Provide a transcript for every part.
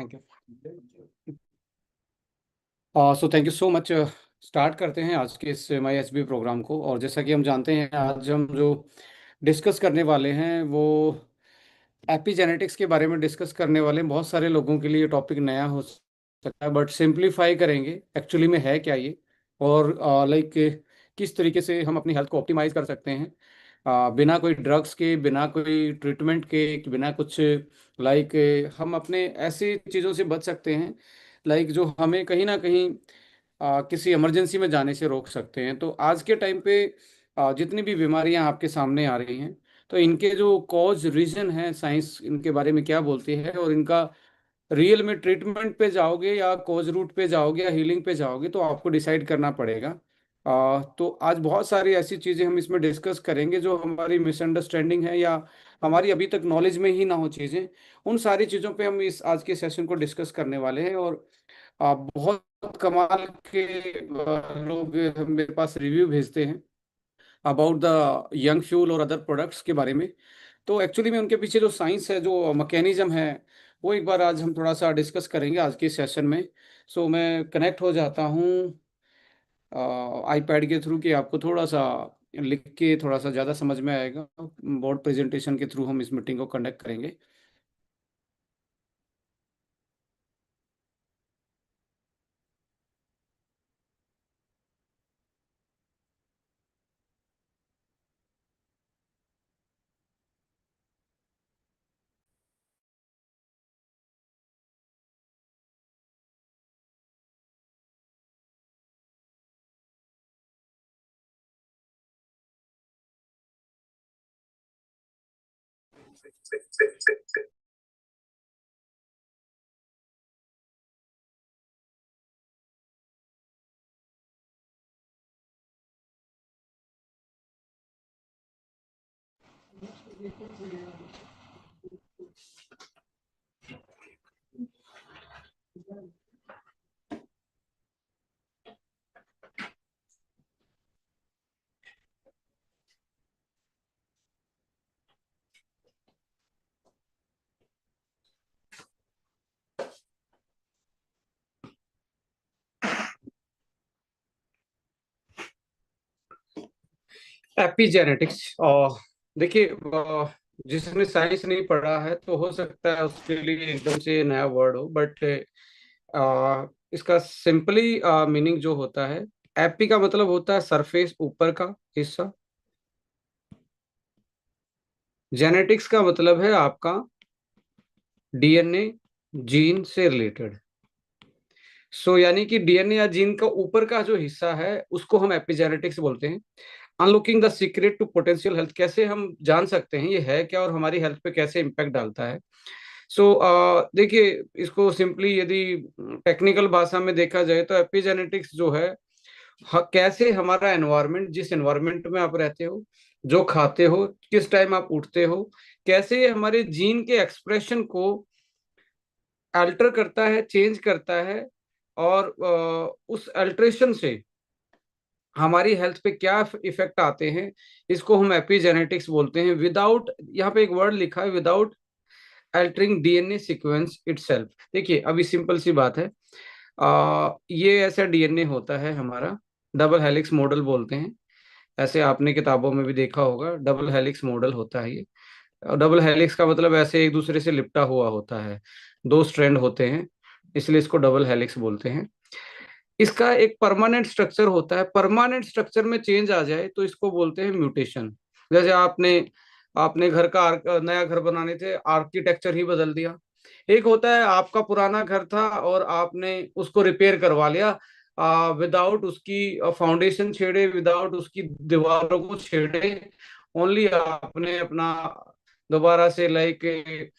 Thank you. So thank you so much. Start करते हैं आज के इस माई एस बी प्रोग्राम को। और जैसा कि हम जानते हैं, आज हम जो डिस्कस करने वाले हैं वो एपिजेनेटिक्स के बारे में डिस्कस करने वाले हैं। बहुत सारे लोगों के लिए टॉपिक नया हो सकता है, बट सिंप्लीफाई करेंगे एक्चुअली में है क्या ये, और लाइक किस तरीके से हम अपनी हेल्थ को ऑप्टिमाइज कर सकते हैं बिना कोई ड्रग्स के, बिना कोई ट्रीटमेंट के, बिना कुछ लाइक हम अपने ऐसी चीज़ों से बच सकते हैं लाइक जो हमें कहीं ना कहीं किसी इमरजेंसी में जाने से रोक सकते हैं। तो आज के टाइम पे जितनी भी बीमारियां आपके सामने आ रही हैं, तो इनके जो कॉज रीजन है, साइंस इनके बारे में क्या बोलती है, और इनका रियल में ट्रीटमेंट पे जाओगे या कॉज रूट पे जाओगे या हीलिंग पे जाओगे, तो आपको डिसाइड करना पड़ेगा। तो आज बहुत सारी ऐसी चीज़ें हम इसमें डिस्कस करेंगे जो हमारी मिसअंडरस्टैंडिंग है या हमारी अभी तक नॉलेज में ही ना हो चीज़ें। उन सारी चीज़ों पे हम इस आज के सेशन को डिस्कस करने वाले हैं। और बहुत कमाल के लोग मेरे पास रिव्यू भेजते हैं अबाउट द यंग फ्यूल और अदर प्रोडक्ट्स के बारे में। तो एक्चुअली में उनके पीछे जो साइंस है, जो मैकेनिज्म है, वो एक बार आज हम थोड़ा सा डिस्कस करेंगे आज के सेशन में। सो मैं कनेक्ट हो जाता हूँ आईपैड के थ्रू, कि आपको थोड़ा सा लिख के थोड़ा सा ज़्यादा समझ में आएगा। बोर्ड प्रेजेंटेशन के थ्रू हम इस मीटिंग को कंडक्ट करेंगे। एपिजेनेटिक्स, देखिए, जिसने साइंस नहीं पढ़ा है तो हो सकता है उसके लिए एकदम से नया वर्ड हो, बट इसका सिंपली मीनिंग जो होता है, एपी का मतलब होता है सरफेस, ऊपर का हिस्सा। जेनेटिक्स का मतलब है आपका डीएनए, जीन से रिलेटेड। सो यानी कि डीएनए या जीन का ऊपर का जो हिस्सा है उसको हम एपिजेनेटिक्स बोलते हैं। Unlocking the secret to potential health, कैसे हम जान सकते हैं ये है क्या और हमारी हेल्थ पे कैसे इम्पैक्ट डालता है। सो देखिए, इसको सिंपली यदि टेक्निकल भाषा में देखा जाए तो एपिजेनेटिक्स जो है, कैसे हमारा एनवायरनमेंट, जिस एनवायरनमेंट में आप रहते हो, जो खाते हो, किस टाइम आप उठते हो, कैसे हमारे जीन के एक्सप्रेशन को अल्टर करता है, चेंज करता है, और उस अल्ट्रेशन से हमारी हेल्थ पे क्या इफेक्ट आते हैं, इसको हम एपिजेनेटिक्स बोलते हैं। विदाउट, यहाँ पे एक वर्ड लिखा है, without altering DNA sequence itself. देखिए, अभी सिंपल सी बात है, ये ऐसा डीएनए होता है हमारा, डबल हेलिक्स मॉडल बोलते हैं। ऐसे आपने किताबों में भी देखा होगा, डबल हेलिक्स मॉडल होता है ये। डबल हेलिक्स का मतलब ऐसे एक दूसरे से लिपटा हुआ होता है, दो स्ट्रैंड होते हैं, इसलिए इसको डबल हेलिक्स बोलते हैं। इसका एक परमानेंट स्ट्रक्चर होता है, परमानेंट स्ट्रक्चर में चेंज आ जाए तो इसको बोलते हैं म्यूटेशन। जैसे आपने आपने घर का नया घर बनाने थे, आर्किटेक्चर ही बदल दिया। एक होता है आपका पुराना घर था और आपने उसको रिपेयर करवा लिया, विदाउट उसकी फाउंडेशन छेड़े, विदाउट उसकी दीवारों को छेड़े, ओनली आपने अपना दोबारा से लाइक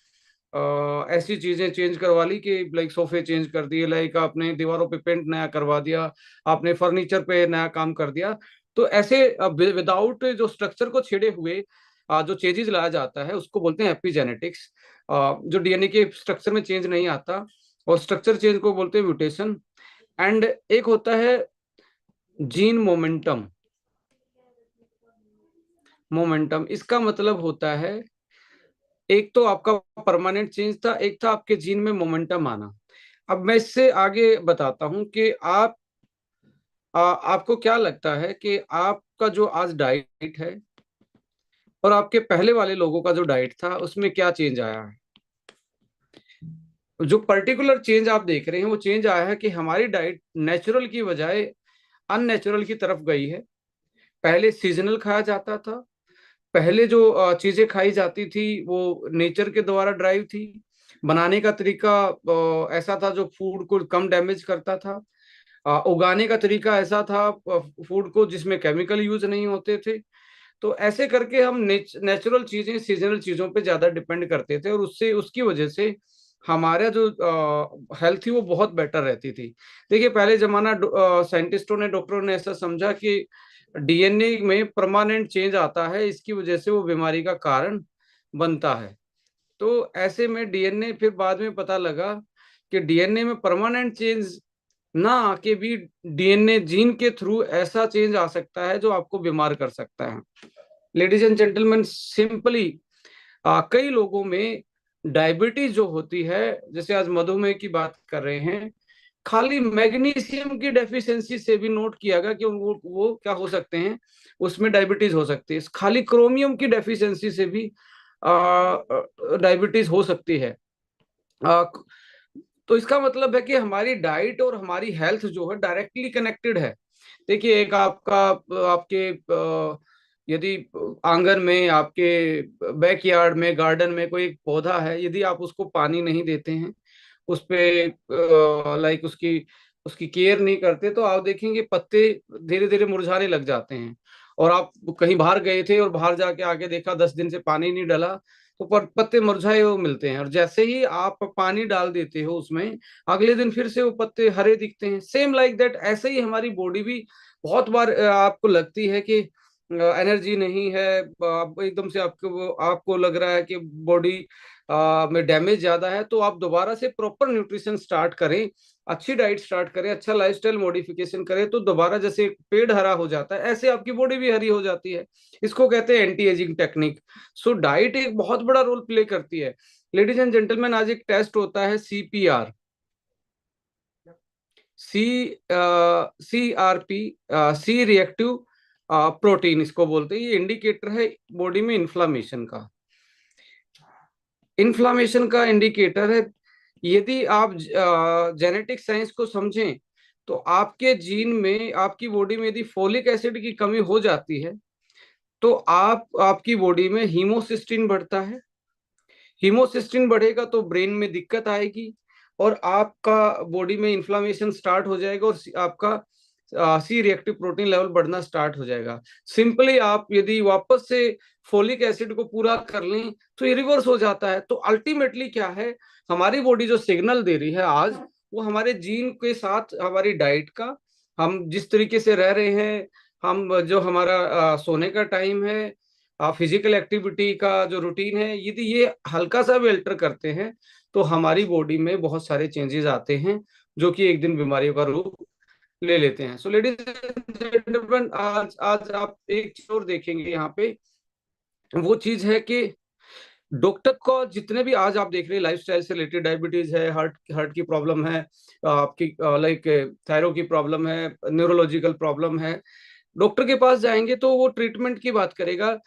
ऐसी चीजें चेंज करवा ली कि लाइक सोफे चेंज कर दिए, लाइक आपने दीवारों पे पेंट नया करवा दिया, आपने फर्नीचर पे नया काम कर दिया। तो ऐसे विदाउट जो स्ट्रक्चर को छेड़े हुए जो चेंजेस लाया जाता है उसको बोलते हैं एपिजेनेटिक्स। जो डीएनए के स्ट्रक्चर में चेंज नहीं आता, और स्ट्रक्चर चेंज को बोलते हैं म्यूटेशन। एंड एक होता है जीन मोमेंटम। मोमेंटम इसका मतलब होता है एक तो आपका परमानेंट चेंज था, एक था आपके जीन में मोमेंटम आना। अब मैं इससे आगे बताता हूं कि आपको क्या लगता है कि आपका जो आज डाइट है और आपके पहले वाले लोगों का जो डाइट था उसमें क्या चेंज आया है? जो पर्टिकुलर चेंज आप देख रहे हैं वो चेंज आया है कि हमारी डाइट नेचुरल की बजाय अननेचुरल की तरफ गई है। पहले सीजनल खाया जाता था, पहले जो चीजें खाई जाती थी वो नेचर के द्वारा ड्राइव थी। बनाने का तरीका ऐसा था जो फूड को कम डैमेज करता था। उगाने का तरीका ऐसा था फूड को जिसमें केमिकल यूज नहीं होते थे। तो ऐसे करके हम नेचुरल चीजें, सीजनल चीजों पे ज्यादा डिपेंड करते थे और उससे उसकी वजह से हमारा जो हेल्थ थी वो बहुत बेटर रहती थी। देखिए पहले जमाना साइंटिस्टों ने, डॉक्टरों ने ऐसा समझा कि डीएनए में परमानेंट चेंज आता है, इसकी वजह से वो बीमारी का कारण बनता है। तो ऐसे में डीएनए, फिर बाद में पता लगा कि डीएनए में परमानेंट चेंज ना आके भी डीएनए जीन के थ्रू ऐसा चेंज आ सकता है जो आपको बीमार कर सकता है। लेडीज एंड जेंटलमैन, सिंपली कई लोगों में डायबिटीज जो होती है, जैसे आज मधुमेह की बात कर रहे हैं, खाली मैग्नीशियम की डेफिशिएंसी से भी नोट किया गया कि वो क्या हो सकते हैं, उसमें डायबिटीज हो सकती है। खाली क्रोमियम की डेफिशिएंसी से भी डायबिटीज हो सकती है। आ, तो इसका मतलब है कि हमारी डाइट और हमारी हेल्थ जो है डायरेक्टली कनेक्टेड है। देखिए एक आपका आपके यदि आंगन में, आपके बैकयार्ड में, गार्डन में कोई एक पौधा है, यदि आप उसको पानी नहीं देते हैं, उस पे लाइक उसकी उसकी केयर नहीं करते, तो आप देखेंगे पत्ते धीरे धीरे मुरझाने लग जाते हैं। और आप कहीं बाहर गए थे और बाहर जाके आके देखा 10 दिन से पानी नहीं डाला, तो पत्ते मुरझाए हुए मिलते हैं। और जैसे ही आप पानी डाल देते हो उसमें, अगले दिन फिर से वो पत्ते हरे दिखते हैं। सेम लाइक दैट, ऐसे ही हमारी बॉडी भी बहुत बार आपको लगती है कि एनर्जी नहीं है, आप एकदम से आपको लग रहा है कि बॉडी में डैमेज ज्यादा है, तो आप दोबारा से प्रॉपर न्यूट्रिशन स्टार्ट करें, अच्छी डाइट स्टार्ट करें, अच्छा लाइफस्टाइल मॉडिफिकेशन करें, तो दोबारा जैसे पेड़ हरा हो जाता है ऐसे आपकी बॉडी भी हरी हो जाती है। इसको कहते हैं anti ageing technique. So diet एक बहुत बड़ा रोल प्ले करती है। लेडीज एंड जेंटलमैन, आज एक टेस्ट होता है CPR, सी CRP, सी रिएक्टिव प्रोटीन इसको बोलते हैं। ये इंडिकेटर है बॉडी में इन्फ्लामेशन का इंडिकेटर है। यदि आप जेनेटिक साइंस को समझें, तो आपके जीन में, आपकी बॉडी में यदि फोलिक एसिड की कमी हो जाती है, तो आपकी बॉडी में हीमोसिस्टिन बढ़ता है। हीमोसिस्टिन बढ़ेगा तो ब्रेन में दिक्कत आएगी और आपका बॉडी में इन्फ्लामेशन स्टार्ट हो जाएगा और आपका सी रिएक्टिव प्रोटीन लेवल बढ़ना स्टार्ट हो जाएगा। सिंपली आप यदि वापस से फोलिक एसिड को पूरा कर लें तो ये रिवर्स हो जाता है। तो अल्टीमेटली क्या है, हमारी बॉडी जो सिग्नल दे रही है आज, वो हमारे जीन के साथ हमारी डाइट का, हम जिस तरीके से रह रहे हैं, हम जो हमारा सोने का टाइम है, फिजिकल एक्टिविटी का जो रूटीन है, यदि ये हल्का सा भी अल्टर करते हैं तो हमारी बॉडी में बहुत सारे चेंजेस आते हैं जो कि एक दिन बीमारियों का रूप ले लेते हैं। सो लेडीज एंड जेंटलमैन, आज आज आप एक चीज और देखेंगे यहाँ पे, वो चीज है कि डॉक्टर को जितने भी आज आप देख रहे हैं लाइफस्टाइल से रिलेटेड, डायबिटीज है, हार्ट हार्ट की प्रॉब्लम है, आपकी लाइक थायराइड की प्रॉब्लम है, न्यूरोलॉजिकल प्रॉब्लम है, डॉक्टर के पास जाएंगे तो वो ट्रीटमेंट की बात करेगा।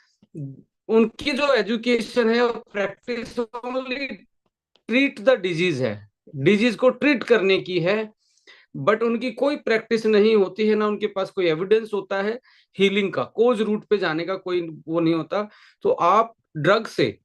उनकी जो एजुकेशन है और practice only treat the disease है, डिजीज को ट्रीट करने की है। बट उनकी कोई प्रैक्टिस नहीं होती है, ना उनके पास कोई एविडेंस होता है हीलिंग का, कोज रूट पे जाने का कोई वो नहीं होता। तो आप ड्रग से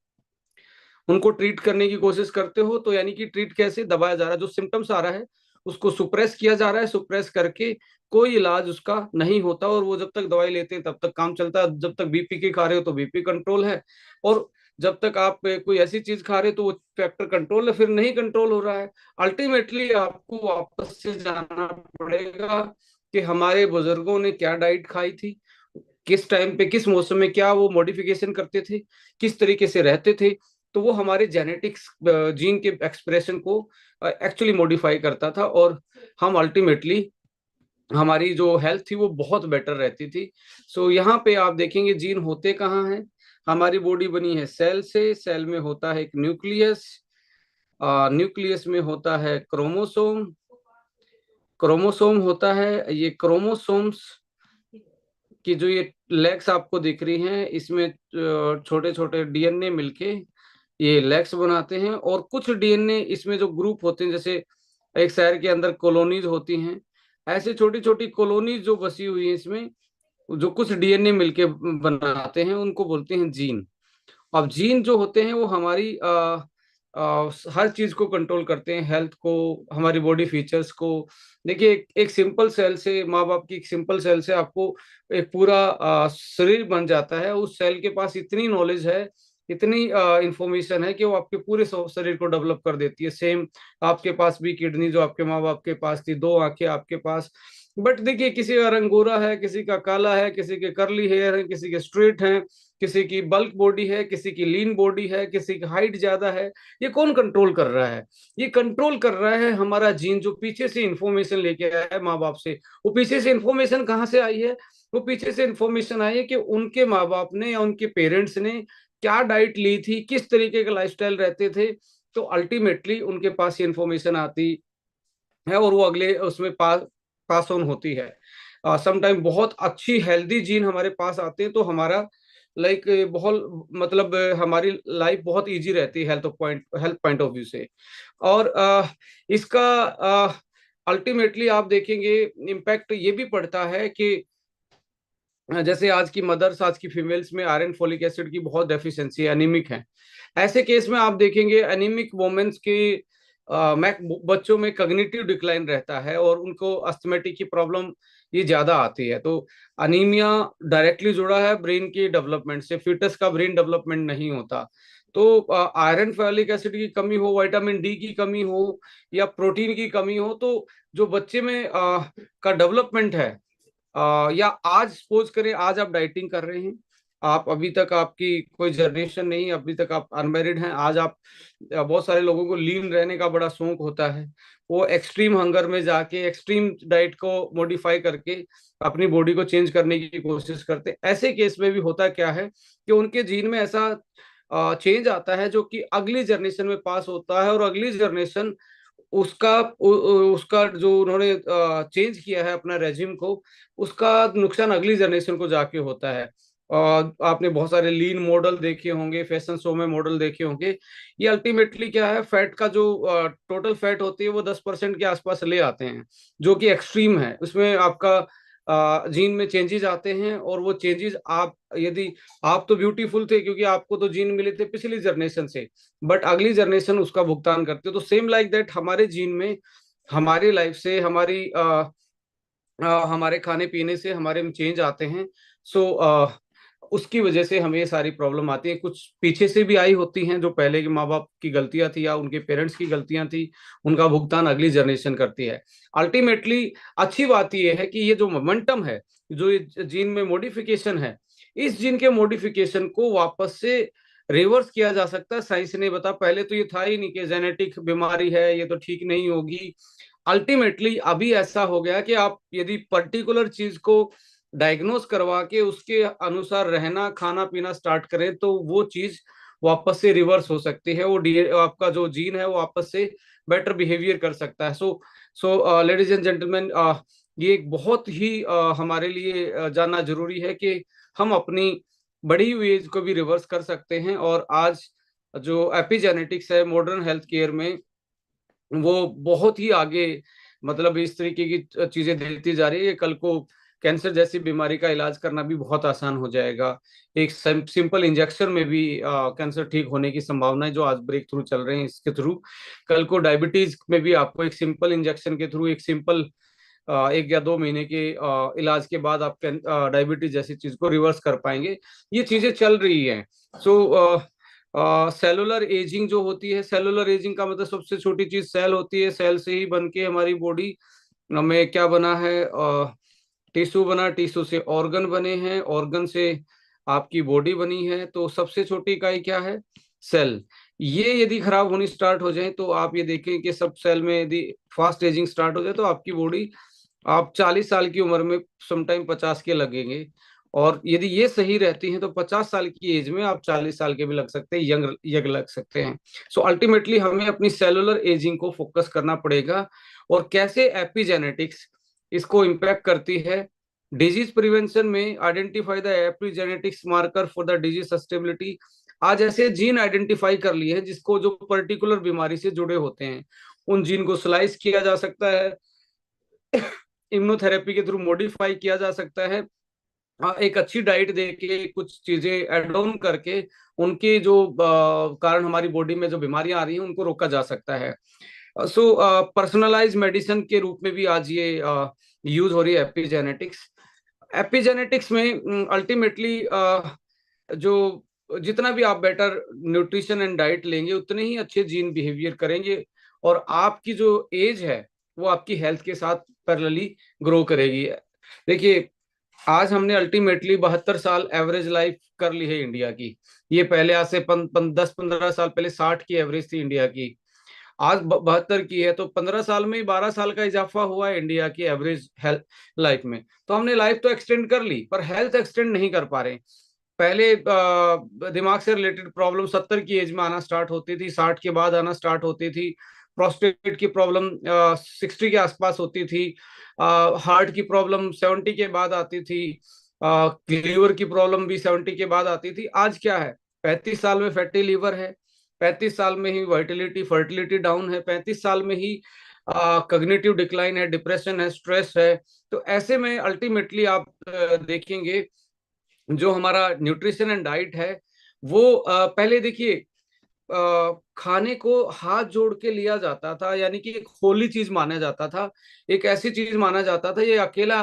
उनको ट्रीट करने की कोशिश करते हो, तो यानी कि ट्रीट कैसे, दबाया जा रहा है, जो सिम्टम्स आ रहा है उसको सुप्रेस किया जा रहा है, सुप्रेस करके कोई इलाज उसका नहीं होता। और वो जब तक दवाई लेते हैं तब तक काम चलता है, जब तक बीपी की खा रहे हो तो बीपी कंट्रोल है, और जब तक आप कोई ऐसी चीज खा रहे हो तो वो फैक्टर कंट्रोल है, फिर नहीं कंट्रोल हो रहा है। अल्टीमेटली आपको वापस से जाना पड़ेगा कि हमारे बुजुर्गों ने क्या डाइट खाई थी, किस टाइम पे, किस मौसम में क्या वो मॉडिफिकेशन करते थे, किस तरीके से रहते थे। तो वो हमारे जेनेटिक्स, जीन के एक्सप्रेशन को एक्चुअली मॉडिफाई करता था, और हम अल्टीमेटली हमारी जो हेल्थ थी वो बहुत बेटर रहती थी। सो यहाँ पे आप देखेंगे जीन होते कहाँ हैं। हमारी बॉडी बनी है सेल से, सेल में होता है एक न्यूक्लियस, न्यूक्लियस में होता है क्रोमोसोम, क्रोमोसोम होता है, ये क्रोमोसोम्स कि जो ये लेग्स आपको दिख रही हैं इसमें छोटे छोटे डीएनए मिलके ये लेग्स बनाते हैं। और कुछ डीएनए इसमें जो ग्रुप होते हैं, जैसे एक शहर के अंदर कॉलोनीज होती हैं, ऐसे छोटी छोटी कॉलोनीज जो बसी हुई है इसमें, जो कुछ डीएनए मिलके बनाते हैं, उनको बोलते हैं जीन। अब जीन जो होते हैं वो हमारी हर चीज को कंट्रोल करते हैं, हेल्थ को, हमारी बॉडी फीचर्स को। देखिए एक सिंपल सेल से, माँ बाप की एक सिंपल सेल से आपको एक पूरा शरीर बन जाता है। उस सेल के पास इतनी नॉलेज है, इतनी इंफॉर्मेशन है कि वो आपके पूरे शरीर को डेवलप कर देती है। सेम आपके पास भी किडनी जो आपके माँ बाप के पास थी, दो आंखें आपके पास। बट देखिए किसी का रंग गोरा है, किसी का काला है, किसी के कर्ली हेयर है, किसी के स्ट्रेट हैं, किसी की बल्क बॉडी है, किसी की लीन बॉडी है, किसी की हाइट ज्यादा है। ये कौन कंट्रोल कर रहा है? ये कंट्रोल कर रहा है हमारा जीन, जो पीछे से इंफॉर्मेशन लेके आया है माँ बाप से। वो पीछे से इंफॉर्मेशन कहाँ से आई है? वो पीछे से इंफॉर्मेशन आई है कि उनके माँ बाप ने या उनके पेरेंट्स ने क्या डाइट ली थी, किस तरीके का लाइफस्टाइल रहते थे। तो अल्टीमेटली उनके पास ये इंफॉर्मेशन आती है और वो अगले उसमें पास ऑन होती है। समटाइम बहुत अच्छी हेल्दी जीन हमारे पास आते हैं तो हमारा लाइक बहुत मतलब हमारी लाइफ बहुत इजी रहती है हेल्थ पॉइंट ऑफ व्यू से। और इसका अल्टीमेटली आप देखेंगे इम्पैक्ट ये भी पड़ता है कि जैसे आज की मदर्स, आज की फीमेल्स में आयरन फोलिक एसिड की बहुत डेफिशिएंसी है, एनीमिक है। ऐसे केस में आप देखेंगे एनीमिक वुमेन्स के बच्चों में कग्निटिव डिक्लाइन रहता है और उनको अस्थमेटिक की प्रॉब्लम ये ज्यादा आती है। तो अनीमिया डायरेक्टली जुड़ा है ब्रेन की डेवलपमेंट से, फीटस का ब्रेन डेवलपमेंट नहीं होता। तो आयरन फॉलिक एसिड की कमी हो, विटामिन डी की कमी हो या प्रोटीन की कमी हो, तो जो बच्चे में का डेवलपमेंट है, या आज सपोज करें आज आप डाइटिंग कर रहे हैं, आप अभी तक आपकी कोई जनरेशन नहीं, अभी तक आप अनमेरिड हैं, आज आप बहुत सारे लोगों को लीन रहने का बड़ा शौक होता है। वो एक्सट्रीम हंगर में जाके एक्सट्रीम डाइट को मॉडिफाई करके अपनी बॉडी को चेंज करने की कोशिश करते हैं। ऐसे केस में भी होता क्या है कि उनके जीन में ऐसा चेंज आता है जो कि अगली जनरेशन में पास होता है, और अगली जनरेशन उसका उसका जो उन्होंने चेंज किया है अपना रेजिम को, उसका नुकसान अगली जनरेशन को जाके होता है। और आपने बहुत सारे लीन मॉडल देखे होंगे, फैशन शो में मॉडल देखे होंगे। ये अल्टीमेटली क्या है, फैट का जो टोटल फैट होती है वो 10% के आसपास ले आते हैं, जो कि एक्सट्रीम है। उसमें आपका जीन में चेंजेस आते हैं, और वो चेंजेस आप यदि आप तो ब्यूटीफुल थे क्योंकि आपको तो जीन मिले थे पिछली जनरेशन से, बट अगली जनरेशन उसका भुगतान करती है। तो सेम लाइक दैट हमारे जीन में, हमारी लाइफ से, हमारे खाने पीने से हमारे में चेंज आते हैं। सो उसकी वजह से हमें ये सारी प्रॉब्लम आती है। कुछ पीछे से भी आई होती हैं जो पहले के माँ बाप की गलतियां थी या उनके पेरेंट्स की गलतियां थी, उनका भुगतान अगली जनरेशन करती है। अल्टीमेटली अच्छी बात यह है कि ये जो मोमेंटम है, जो जीन में मॉडिफिकेशन है, इस जीन के मॉडिफिकेशन को वापस से रिवर्स किया जा सकता है। साइंस ने बता, पहले तो ये था ही नहीं कि जेनेटिक बीमारी है ये तो ठीक नहीं होगी। अल्टीमेटली अभी ऐसा हो गया कि आप यदि पर्टिकुलर चीज को डायग्नोस करवा के उसके अनुसार रहना खाना पीना स्टार्ट करें तो वो चीज वापस से रिवर्स हो सकती है। वो आपका जो जीन है वो वापस से बेटर बिहेवियर कर सकता है। सो लेडीज एंड जेंटलमैन, ये एक बहुत ही हमारे लिए जानना जरूरी है कि हम अपनी बढ़ी हुई एज को भी रिवर्स कर सकते हैं। और आज जो एपिजेनेटिक्स है मॉडर्न हेल्थ केयर में, वो बहुत ही आगे मतलब इस तरीके की चीजें देती जा रही है। कल को कैंसर जैसी बीमारी का इलाज करना भी बहुत आसान हो जाएगा। एक सिंपल इंजेक्शन में भी कैंसर ठीक होने की संभावना है, जो आज ब्रेक थ्रू चल रहे हैं इसके थ्रू। कल को डायबिटीज में भी आपको एक सिंपल इंजेक्शन के थ्रू, एक सिंपल 1 या 2 महीने के इलाज के बाद आप डायबिटीज जैसी चीज को रिवर्स कर पाएंगे। ये चीजें चल रही हैं। सो सेलुलर एजिंग जो होती है, सेलुलर एजिंग का मतलब सबसे छोटी चीज सेल होती है। सेल से ही बन के हमारी बॉडी में क्या बना है, टिश्यू बना, टिश्यू से ऑर्गन बने हैं, ऑर्गन से आपकी बॉडी बनी है। तो सबसे छोटी इकाई क्या है? सेल। ये यदि खराब होनी स्टार्ट हो जाए तो आप ये देखें कि सब सेल में यदि फास्ट एजिंग स्टार्ट हो जाए तो आपकी बॉडी आप 40 साल की उम्र में समटाइम 50 के लगेंगे, और यदि ये सही रहती हैं तो 50 साल की एज में आप 40 साल के भी लग सकते हैं, यंग यंग लग सकते हैं। सो अल्टीमेटली हमें अपनी सेलुलर एजिंग को फोकस करना पड़ेगा, और कैसे एपिजेनेटिक्स इसको इम्पैक्ट करती है। डिजीज प्रिवेंशन में identify the epigenetics marker for the disease sustainability. आज ऐसे जीन आइडेंटिफाई कर लिए हैं जिसको, जो पर्टिकुलर बीमारी से जुड़े होते हैं, उन जीन को स्लाइस किया जा सकता है, इम्यूनोथेरेपी के थ्रू मॉडिफाई किया जा सकता है, एक अच्छी डाइट दे के कुछ चीजें एड ऑन करके उनके जो कारण हमारी बॉडी में जो बीमारियां आ रही हैं उनको रोका जा सकता है। सो पर्सनलाइज मेडिसिन के रूप में भी आज ये यूज हो रही है एपिजेनेटिक्स। एपिजेनेटिक्स में अल्टीमेटली जो जितना भी आप बेटर न्यूट्रिशन एंड डाइट लेंगे उतने ही अच्छे जीन बिहेवियर करेंगे, और आपकी जो एज है वो आपकी हेल्थ के साथ पैरेलली ग्रो करेगी। देखिए, आज हमने अल्टीमेटली 72 साल एवरेज लाइफ कर ली है इंडिया की। ये पहले आज से 10-15 साल पहले 60 की एवरेज थी इंडिया की, आज 72 की है। तो 15 साल में ही 12 साल का इजाफा हुआ है इंडिया की एवरेज हेल्थ लाइफ में। तो हमने लाइफ तो एक्सटेंड कर ली, पर हेल्थ एक्सटेंड नहीं कर पा रहे। पहले दिमाग से रिलेटेड प्रॉब्लम 70 की एज में आना स्टार्ट होती थी, 60 के बाद आना स्टार्ट होती थी। प्रोस्टेट की प्रॉब्लम 60 के आसपास होती थी। हार्ट की प्रॉब्लम 70 के बाद आती थी। लीवर की प्रॉब्लम भी 70 के बाद आती थी। आज क्या है, 35 साल में फैटी लीवर है, 35 साल में ही वाइटिलिटी फर्टिलिटी डाउन है, 35 साल में ही कॉग्निटिव डिक्लाइन है, डिप्रेशन है, स्ट्रेस है। तो ऐसे में अल्टीमेटली आप देखेंगे जो हमारा न्यूट्रिशन एंड डाइट है वो पहले देखिए, खाने को हाथ जोड़ के लिया जाता था, यानी कि एक होली चीज माना जाता था, एक ऐसी चीज माना जाता था, ये अकेला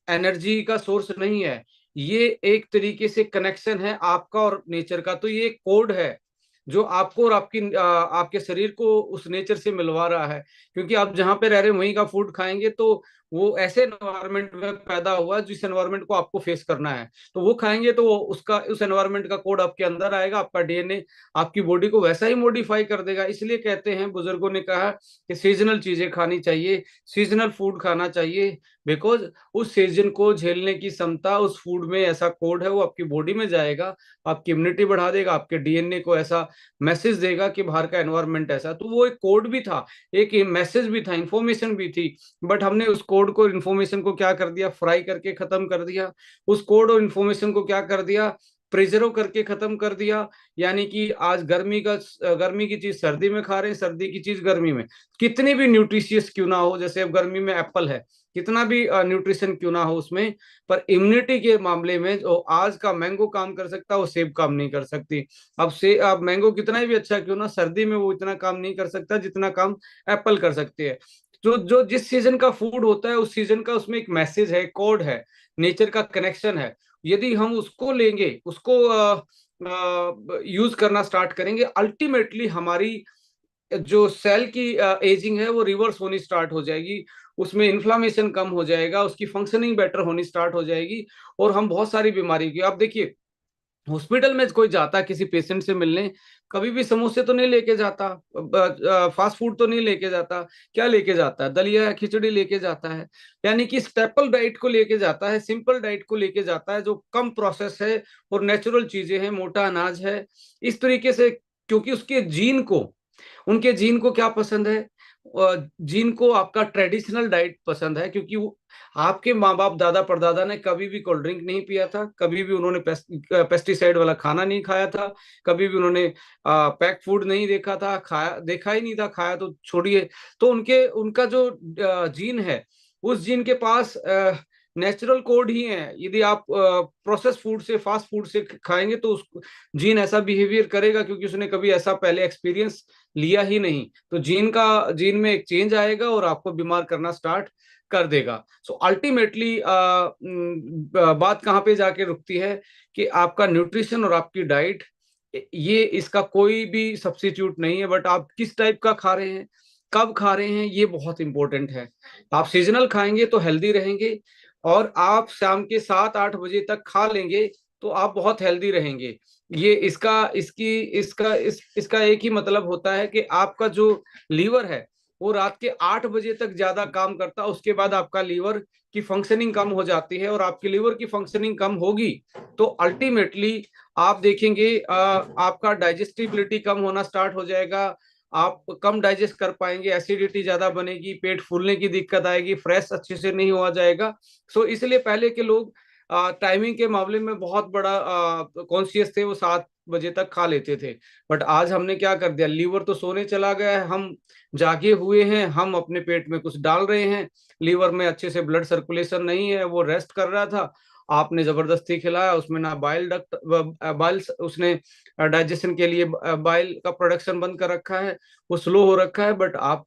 एनर्जी का सोर्स नहीं है, ये एक तरीके से कनेक्शन है आपका और नेचर का। तो ये एक कोड है जो आपको और आपके शरीर को उस नेचर से मिलवा रहा है, क्योंकि आप जहाँ पे रह रहे हैं वहीं का फूड खाएंगे तो वो ऐसे एनवायरनमेंट में पैदा हुआ जिस एनवायरनमेंट को आपको फेस करना है, तो वो खाएंगे तो वो उसका उस एनवायरनमेंट का कोड आपके अंदर आएगा, आपका डीएनए आपकी बॉडी को वैसा ही मॉडिफाई कर देगा। इसलिए कहते हैं, बुजुर्गों ने कहा कि सीजनल चीजें खानी चाहिए, सीजनल फूड खाना चाहिए, बिकॉज उस सीजन को झेलने की क्षमता उस फूड में ऐसा कोड है, वो आपकी बॉडी में जाएगा, आपकी इम्यूनिटी बढ़ा देगा, आपके डीएनए को ऐसा मैसेज देगा कि बाहर का एनवायरनमेंट ऐसा। तो वो एक कोड भी था, एक मैसेज भी था, इंफॉर्मेशन भी थी, बट हमने उस कोड को इन्फॉर्मेशन को क्या कर दिया, फ्राई करके खत्म कर दिया। उस कोड और इन्फॉर्मेशन को क्या कर दिया, प्रिजर्व करके खत्म कर दिया। यानी कि आज गर्मी की चीज सर्दी में खा रहे हैं, सर्दी की चीज गर्मी में, कितनी भी न्यूट्रिशियस क्यों ना हो, जैसे अब गर्मी में एप्पल है, कितना भी न्यूट्रिशन क्यों ना हो उसमें, पर इम्यूनिटी के मामले में जो आज का मैंगो काम कर सकता है वो सेब काम नहीं कर सकती। अब मैंगो कितना भी अच्छा क्यों ना, सर्दी में वो इतना काम नहीं कर सकता जितना काम एप्पल कर सकती है। जो जो जिस सीजन का फूड होता है उस सीजन का उसमें एक मैसेज है, कोड है, नेचर का कनेक्शन है। यदि हम उसको लेंगे, उसको यूज करना स्टार्ट करेंगे, अल्टीमेटली हमारी जो सेल की एजिंग है वो रिवर्स होनी स्टार्ट हो जाएगी, उसमें इन्फ्लामेशन कम हो जाएगा, उसकी फंक्शनिंग बेटर होनी स्टार्ट हो जाएगी, और हम बहुत सारी बीमारी की, आप देखिए हॉस्पिटल में कोई जाता है किसी पेशेंट से मिलने, कभी भी समोसे तो नहीं लेके जाता, फास्ट फूड तो नहीं लेके जाता, क्या लेके जाता है, दलिया या खिचड़ी लेके जाता है। यानी कि स्टेपल डाइट को लेके जाता है, सिंपल डाइट को लेके जाता है जो कम प्रोसेस है और नेचुरल चीजें हैं, मोटा अनाज है, इस तरीके से। क्योंकि उसके जीन को, उनके जीन को क्या पसंद है, जीन को आपका ट्रेडिशनल डाइट पसंद है, क्योंकि आपके माँ बाप दादा परदादा ने कभी भी कोल्ड ड्रिंक नहीं पिया था, कभी भी उन्होंने पेस्टिसाइड वाला खाना नहीं खाया था, कभी भी उन्होंने पैक फूड नहीं देखा था, खाया देखा ही नहीं था, खाया तो छोड़िए। तो उनका जो जीन है, उस जीन के पास नेचुरल कोड ही है। यदि आप प्रोसेस फूड से, फास्ट फूड से खाएंगे तो उस जीन ऐसा बिहेवियर करेगा, क्योंकि उसने कभी ऐसा पहले एक्सपीरियंस लिया ही नहीं। तो जीन में एक चेंज आएगा और आपको बीमार करना स्टार्ट कर देगा। सो अल्टीमेटली बात कहाँ पे जाके रुकती है कि आपका न्यूट्रिशन और आपकी डाइट, ये इसका कोई भी सब्स्टिट्यूट नहीं है, बट आप किस टाइप का खा रहे हैं, कब खा रहे हैं, ये बहुत इंपॉर्टेंट है। आप सीजनल खाएंगे तो हेल्दी रहेंगे, और आप शाम के 7-8 बजे तक खा लेंगे तो आप बहुत हेल्दी रहेंगे। ये इसका इसकी इसका इस इसका एक ही मतलब होता है कि आपका जो लीवर है वो रात के 8 बजे तक ज्यादा काम करता है, उसके बाद आपका लीवर की फंक्शनिंग कम हो जाती है, और आपकी लीवर की फंक्शनिंग कम होगी तो अल्टीमेटली आप देखेंगे आपका डाइजेस्टिबिलिटी कम होना स्टार्ट हो जाएगा, आप कम डाइजेस्ट कर पाएंगे, एसिडिटी ज्यादा बनेगी, पेट फूलने की दिक्कत आएगी, फ्रेश अच्छे से नहीं हुआ जाएगा। सो इसलिए पहले के लोग टाइमिंग के मामले में बहुत बड़ा कॉन्शियस थे, वो 7 बजे तक खा लेते थे। बट आज हमने क्या कर दिया, लीवर तो सोने चला गया है, हम जागे हुए हैं, हम अपने पेट में कुछ डाल रहे हैं, लीवर में अच्छे से ब्लड सर्कुलेशन नहीं है, वो रेस्ट कर रहा था, आपने जबरदस्ती खिलाया, उसमें ना बाइल डक्ट बाइल उसने डाइजेशन के लिए बाइल का प्रोडक्शन बंद कर रखा है, वो स्लो हो रखा है, बट आप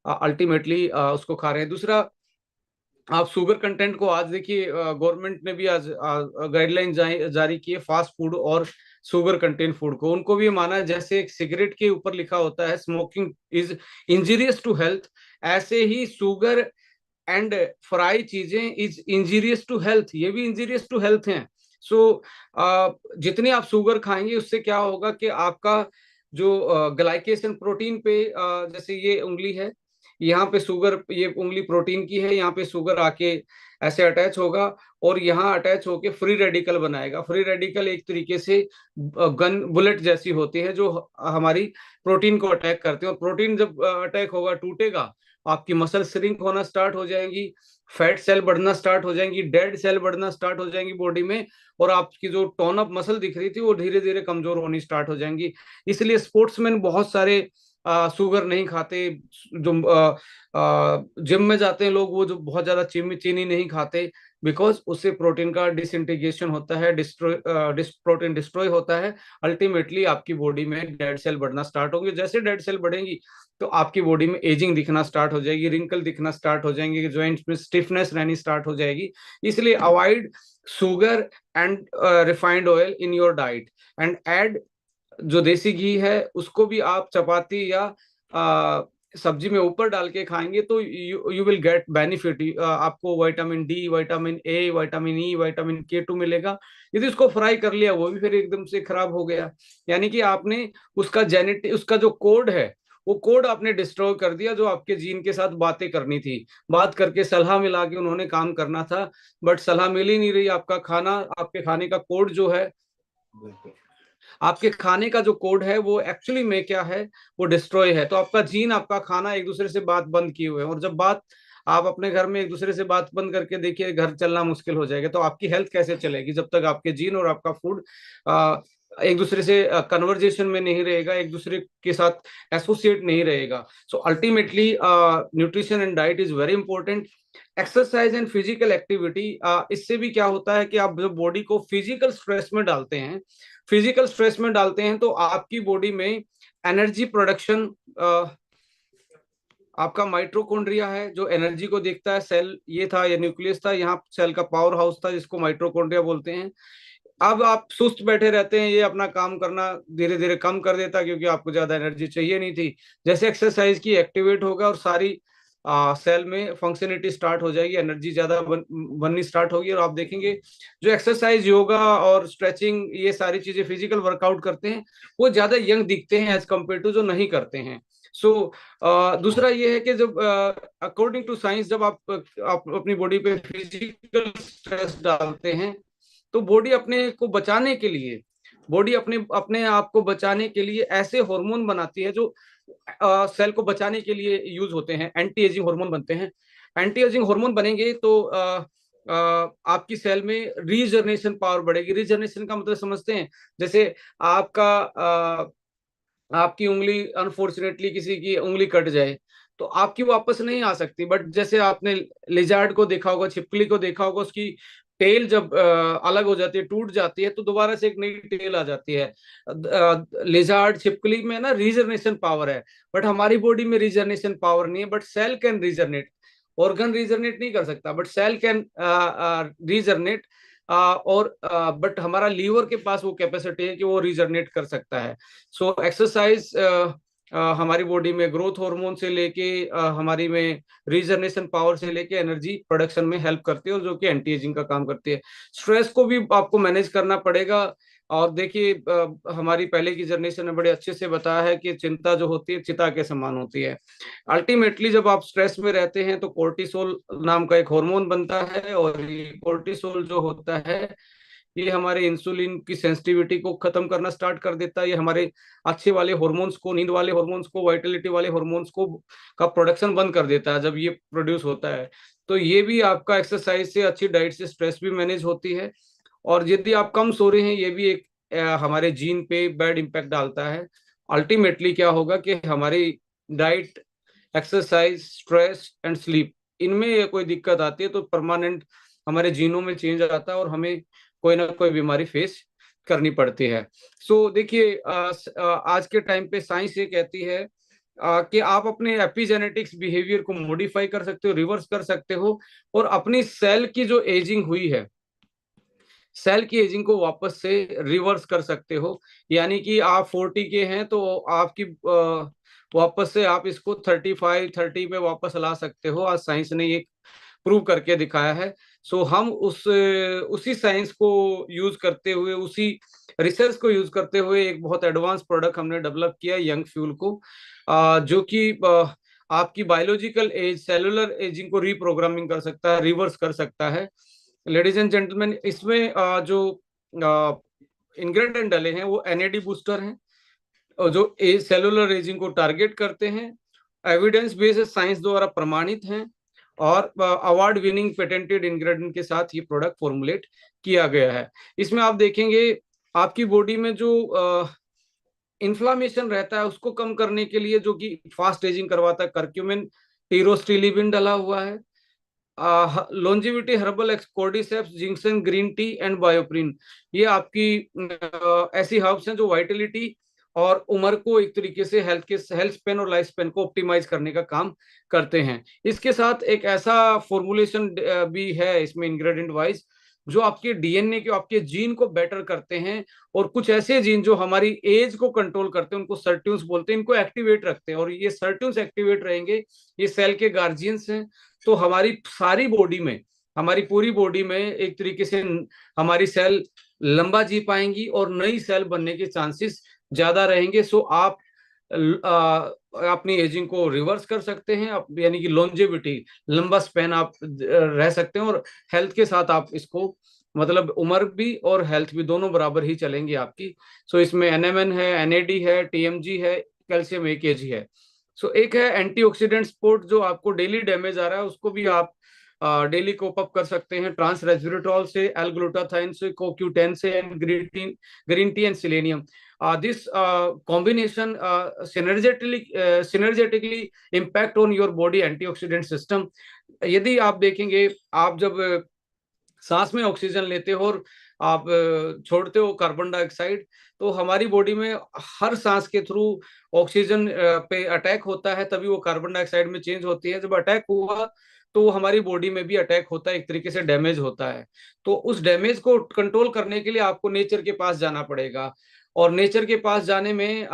अल्टीमेटली उसको खा रहे हैं। दूसरा, आप शुगर कंटेंट को आज देखिए, गवर्नमेंट ने भी आज गाइडलाइन जारी की है फास्ट फूड और शुगर कंटेंट फूड को, उनको भी माना है, जैसे एक सिगरेट के ऊपर लिखा होता है smoking is injurious to health, ऐसे ही शुगर एंड फ्राई चीजें इज इंजीरियस टू हेल्थ, ये भी इंजीरियस टू हेल्थ हैं। सो जितने आप शुगर खाएंगे उससे क्या होगा कि आपका जो ग्लाइकेशन प्रोटीन पे, जैसे ये उंगली है, यहाँ पे शुगर, ये उंगली प्रोटीन की है, यहाँ पे शुगर आके ऐसे अटैच होगा, और यहाँ अटैच होके फ्री रेडिकल बनाएगा। फ्री रेडिकल एक तरीके से गन बुलेट जैसी होती है जो हमारी प्रोटीन को अटैक करते हैं, और प्रोटीन जब अटैक होगा, टूटेगा, आपकी मसल श्रिंक होना स्टार्ट हो जाएंगी, फैट सेल बढ़ना स्टार्ट हो जाएंगी, डेड सेल बढ़ना स्टार्ट हो जाएंगी बॉडी में, और आपकी जो टोन अप मसल दिख रही थी वो धीरे धीरे कमजोर होनी स्टार्ट हो जाएंगी। इसलिए स्पोर्ट्समैन बहुत सारे शुगर नहीं खाते, जो जिम में जाते हैं लोग, वो जो बहुत ज्यादा चीनी चीनी नहीं खाते, बिकॉज उससे प्रोटीन का डिसइंटीग्रेशन होता है, प्रोटीन डिस्ट्रॉय होता है, अल्टीमेटली आपकी बॉडी में डेड सेल बढ़ना स्टार्ट होंगे। जैसे डेड सेल बढ़ेंगी तो आपकी बॉडी में एजिंग दिखना स्टार्ट हो जाएगी, रिंकल दिखना स्टार्ट हो जाएंगे, ज्वाइंट्स में स्टिफनेस रहनी स्टार्ट हो जाएगी। इसलिए avoid sugar and refined oil in your diet, and add जो देसी घी है उसको भी आप चपाती या सब्जी में ऊपर डाल के खाएंगे तो यू विल गेट बेनिफिट, आपको vitamin D, vitamin A, vitamin E, vitamin K2 मिलेगा। यदि उसको फ्राई कर लिया वो भी फिर एकदम से खराब हो गया, यानी कि आपने उसका जेनेटिक, उसका जो कोड है वो कोड आपने डिस्ट्रॉय कर दिया, जो आपके जीन के साथ बातें करनी थी, बात करके सलाह मिला के उन्होंने काम करना था, बट सलाह मिल ही नहीं रही। आपका खाना, आपके खाने का कोड जो है, आपके खाने का जो कोड है वो एक्चुअली में क्या है, वो डिस्ट्रॉय है। तो आपका जीन, आपका खाना एक दूसरे से बात बंद किए हुए हैं, और जब बात आप अपने घर में एक दूसरे से बात बंद करके देखिए, घर चलना मुश्किल हो जाएगा। तो आपकी हेल्थ कैसे चलेगी जब तक आपके जीन और आपका फूड एक दूसरे से कन्वर्जेशन में नहीं रहेगा, एक दूसरे के साथ एसोसिएट नहीं रहेगा। So ultimately nutrition and diet is very important. Exercise and physical activity, इससे भी क्या होता है कि आप जब बॉडी को फिजिकल स्ट्रेस में डालते हैं, फिजिकल स्ट्रेस में डालते हैं तो आपकी बॉडी में एनर्जी प्रोडक्शन, आपका माइट्रोकॉन्ड्रिया है जो एनर्जी को देखता है, सेल ये था, ये न्यूक्लियस था, यहाँ सेल का पावर हाउस था जिसको माइट्रोकॉन्ड्रिया बोलते हैं। अब आप सुस्त बैठे रहते हैं, ये अपना काम करना धीरे धीरे कम कर देता क्योंकि आपको ज्यादा एनर्जी चाहिए नहीं थी। जैसे एक्सरसाइज की, एक्टिवेट होगा और सारी सेल में फंक्शनलिटी स्टार्ट हो जाएगी, एनर्जी ज्यादा बननी स्टार्ट होगी, और आप देखेंगे जो एक्सरसाइज, योगा और स्ट्रेचिंग, ये सारी चीजें फिजिकल वर्कआउट करते हैं वो ज्यादा यंग दिखते हैं एज कम्पेयर टू जो नहीं करते हैं। सो दूसरा ये है कि जब अकॉर्डिंग टू साइंस, जब आप अपनी बॉडी पे फिजिकल स्ट्रेस डालते हैं तो बॉडी अपने को बचाने के लिए, बॉडी अपने अपने आप को बचाने के लिए ऐसे हार्मोन बनाती है जो सेल को बचाने के लिए यूज होते हैं, एंटी एजिंग हार्मोन बनते हैं। एंटी एजिंग हार्मोन बनेंगे तो आपकी सेल में रीजनरेशन पावर बढ़ेगी। रीजनरेशन का मतलब समझते हैं, जैसे आपका आपकी उंगली, अनफॉर्चुनेटली किसी की उंगली कट जाए तो आपकी वापस नहीं आ सकती, बट जैसे आपने लिजार्ड को देखा होगा, छिपकली को देखा होगा, उसकी टेल जब अलग हो जाती है, टूट जाती है, तो दोबारा से एक नई टेल आ जाती है। लिजार्ड, छिपकली में ना रीजनरेशन पावर है, बट हमारी बॉडी में रीजनरेशन पावर नहीं है, but cell can regenerate. Organ regenerate नहीं कर सकता बट सेल कैन रीजनरेट, और बट हमारा लीवर के पास वो कैपेसिटी है कि वो रीजनरेट कर सकता है। सो एक्सरसाइज हमारी बॉडी में ग्रोथ हार्मोन से लेके हमारी में रीजनरेशन पावर से लेके एनर्जी प्रोडक्शन में हेल्प करती है, और जो कि एंटी एजिंग का काम करती है। स्ट्रेस को भी आपको मैनेज करना पड़ेगा। और देखिए हमारी पहले की जनरेशन ने बड़े अच्छे से बताया है कि चिंता जो होती है चिता के समान होती है। अल्टीमेटली जब आप स्ट्रेस में रहते हैं तो कोर्टिसोल नाम का एक हार्मोन बनता है, और ये कोर्टिसोल जो होता है ये हमारे इंसुलिन की सेंसिटिविटी को खत्म करना स्टार्ट कर देता है। ये हमारे अच्छे वाले हार्मोन्स को, नींद वाले हार्मोन्स को, वाइटलिटी वाले हार्मोन्स को का प्रोडक्शन बंद कर देता है जब ये प्रोड्यूस होता है। तो ये भी आपका एक्सरसाइज से, अच्छी डाइट से स्ट्रेस भी मैनेज होती है। और यदि आप कम सो रहे हैं, ये भी एक हमारे जीन पे बैड इम्पैक्ट डालता है। अल्टीमेटली क्या होगा कि हमारी diet, exercise, stress and sleep, इनमें कोई दिक्कत आती है तो परमानेंट हमारे जीनों में चेंज आता है और हमें कोई ना कोई बीमारी फेस करनी पड़ती है। सो देखिए आज के टाइम पे साइंस ये कहती है कि आप अपने एपिजेनेटिक्स बिहेवियर को मॉडिफाई कर सकते हो, रिवर्स कर सकते हो, और अपनी सेल की जो एजिंग हुई है, सेल की एजिंग को वापस से रिवर्स कर सकते हो। यानी कि आप 40 के हैं तो आपकी वापस से आप इसको 35-30 में वापस ला सकते हो। आज साइंस ने ये प्रूव करके दिखाया है। सो हम उसी साइंस को यूज करते हुए, उसी रिसर्च को यूज करते हुए एक बहुत एडवांस प्रोडक्ट हमने डेवलप किया, यंग फ्यूल को, जो कि आपकी बायोलॉजिकल एज, सेलुलर एजिंग को रिप्रोग्रामिंग कर सकता है, रिवर्स कर सकता है। लेडीज एंड जेंटलमैन, इसमें जो इंग्रेडिएंट डले हैं वो एनएडी बूस्टर हैं, और जो सेलुलर एजिंग को टारगेट करते हैं, एविडेंस बेस्ड साइंस द्वारा प्रमाणित हैं, और अवार्ड विनिंग पेटेंटेड इंग्रेडिएंट के साथ ये प्रोडक्ट फॉर्मुलेट किया गया है। इसमें आप देखेंगे आपकी बॉडी में जो इन्फ्लामेशन रहता है उसको कम करने के लिए, जो कि फास्ट एजिंग करवाता है, करक्यूमिन, टीरोस्टिलिबिन डला हुआ है, लॉन्जिविटी हर्बल एक्स, कोर्डिसेप्स, जिंक्सन ग्रीन टी एंड बायोप्रिन। ये आपकी ऐसी हर्ब्स हैं जो वाइटलिटी और उम्र को एक तरीके से हेल्थ स्पेन और लाइफ स्पेन को ऑप्टिमाइज करने का काम करते हैं। इसके साथ एक ऐसा फॉर्मुलेशन भी है इसमें इंग्रेडिएंट वाइज, जो आपके डीएनए के, आपके जीन को बेटर करते हैं, और कुछ ऐसे जीन जो हमारी एज को कंट्रोल करते हैं, उनको सर्ट्यून्स बोलते हैं, इनको एक्टिवेट रखते हैं। और ये सर्ट्यून्स एक्टिवेट रहेंगे, ये सेल के गार्जियंस हैं। तो हमारी सारी बॉडी में, हमारी पूरी बॉडी में एक तरीके से हमारी सेल लंबा जी पाएंगी और नई सेल बनने के चांसेस ज्यादा रहेंगे। सो आप अपनी एजिंग को रिवर्स कर सकते हैं, यानी कि लॉन्जेविटी, लंबा स्पेन आप रह सकते हैं, और हेल्थ के साथ आप इसको, मतलब उम्र भी और हेल्थ भी दोनों बराबर ही चलेंगी आपकी। सो इसमें एनएमएन है, एनएडी है, टीएमजी है, कैल्शियम एकेजी है। सो एक है एंटीऑक्सीडेंट सपोर्ट, जो आपको डेली डैमेज आ रहा है उसको भी आप डेली कोप अप कर सकते हैं, ट्रांस रेस्वेराट्रोल से, एल ग्लूटाथाइन से, कोक्यू10 से, and green tea and selenium. This combination synergetically impact on your body antioxidant system। यदि आप देखेंगे, आप जब सांस में ऑक्सीजन लेते हो और आप छोड़ते हो कार्बन डाइऑक्साइड, तो हमारी बॉडी में हर सांस के थ्रू ऑक्सीजन पे अटैक होता है, तभी वो कार्बन डाइऑक्साइड में चेंज होती है। जब अटैक हुआ तो हमारी बॉडी में भी अटैक होता है, एक तरीके से डैमेज होता है। तो उस डैमेज को कंट्रोल करने के लिए आपको नेचर के पास जाना पड़ेगा। और नेचर के पास जाने में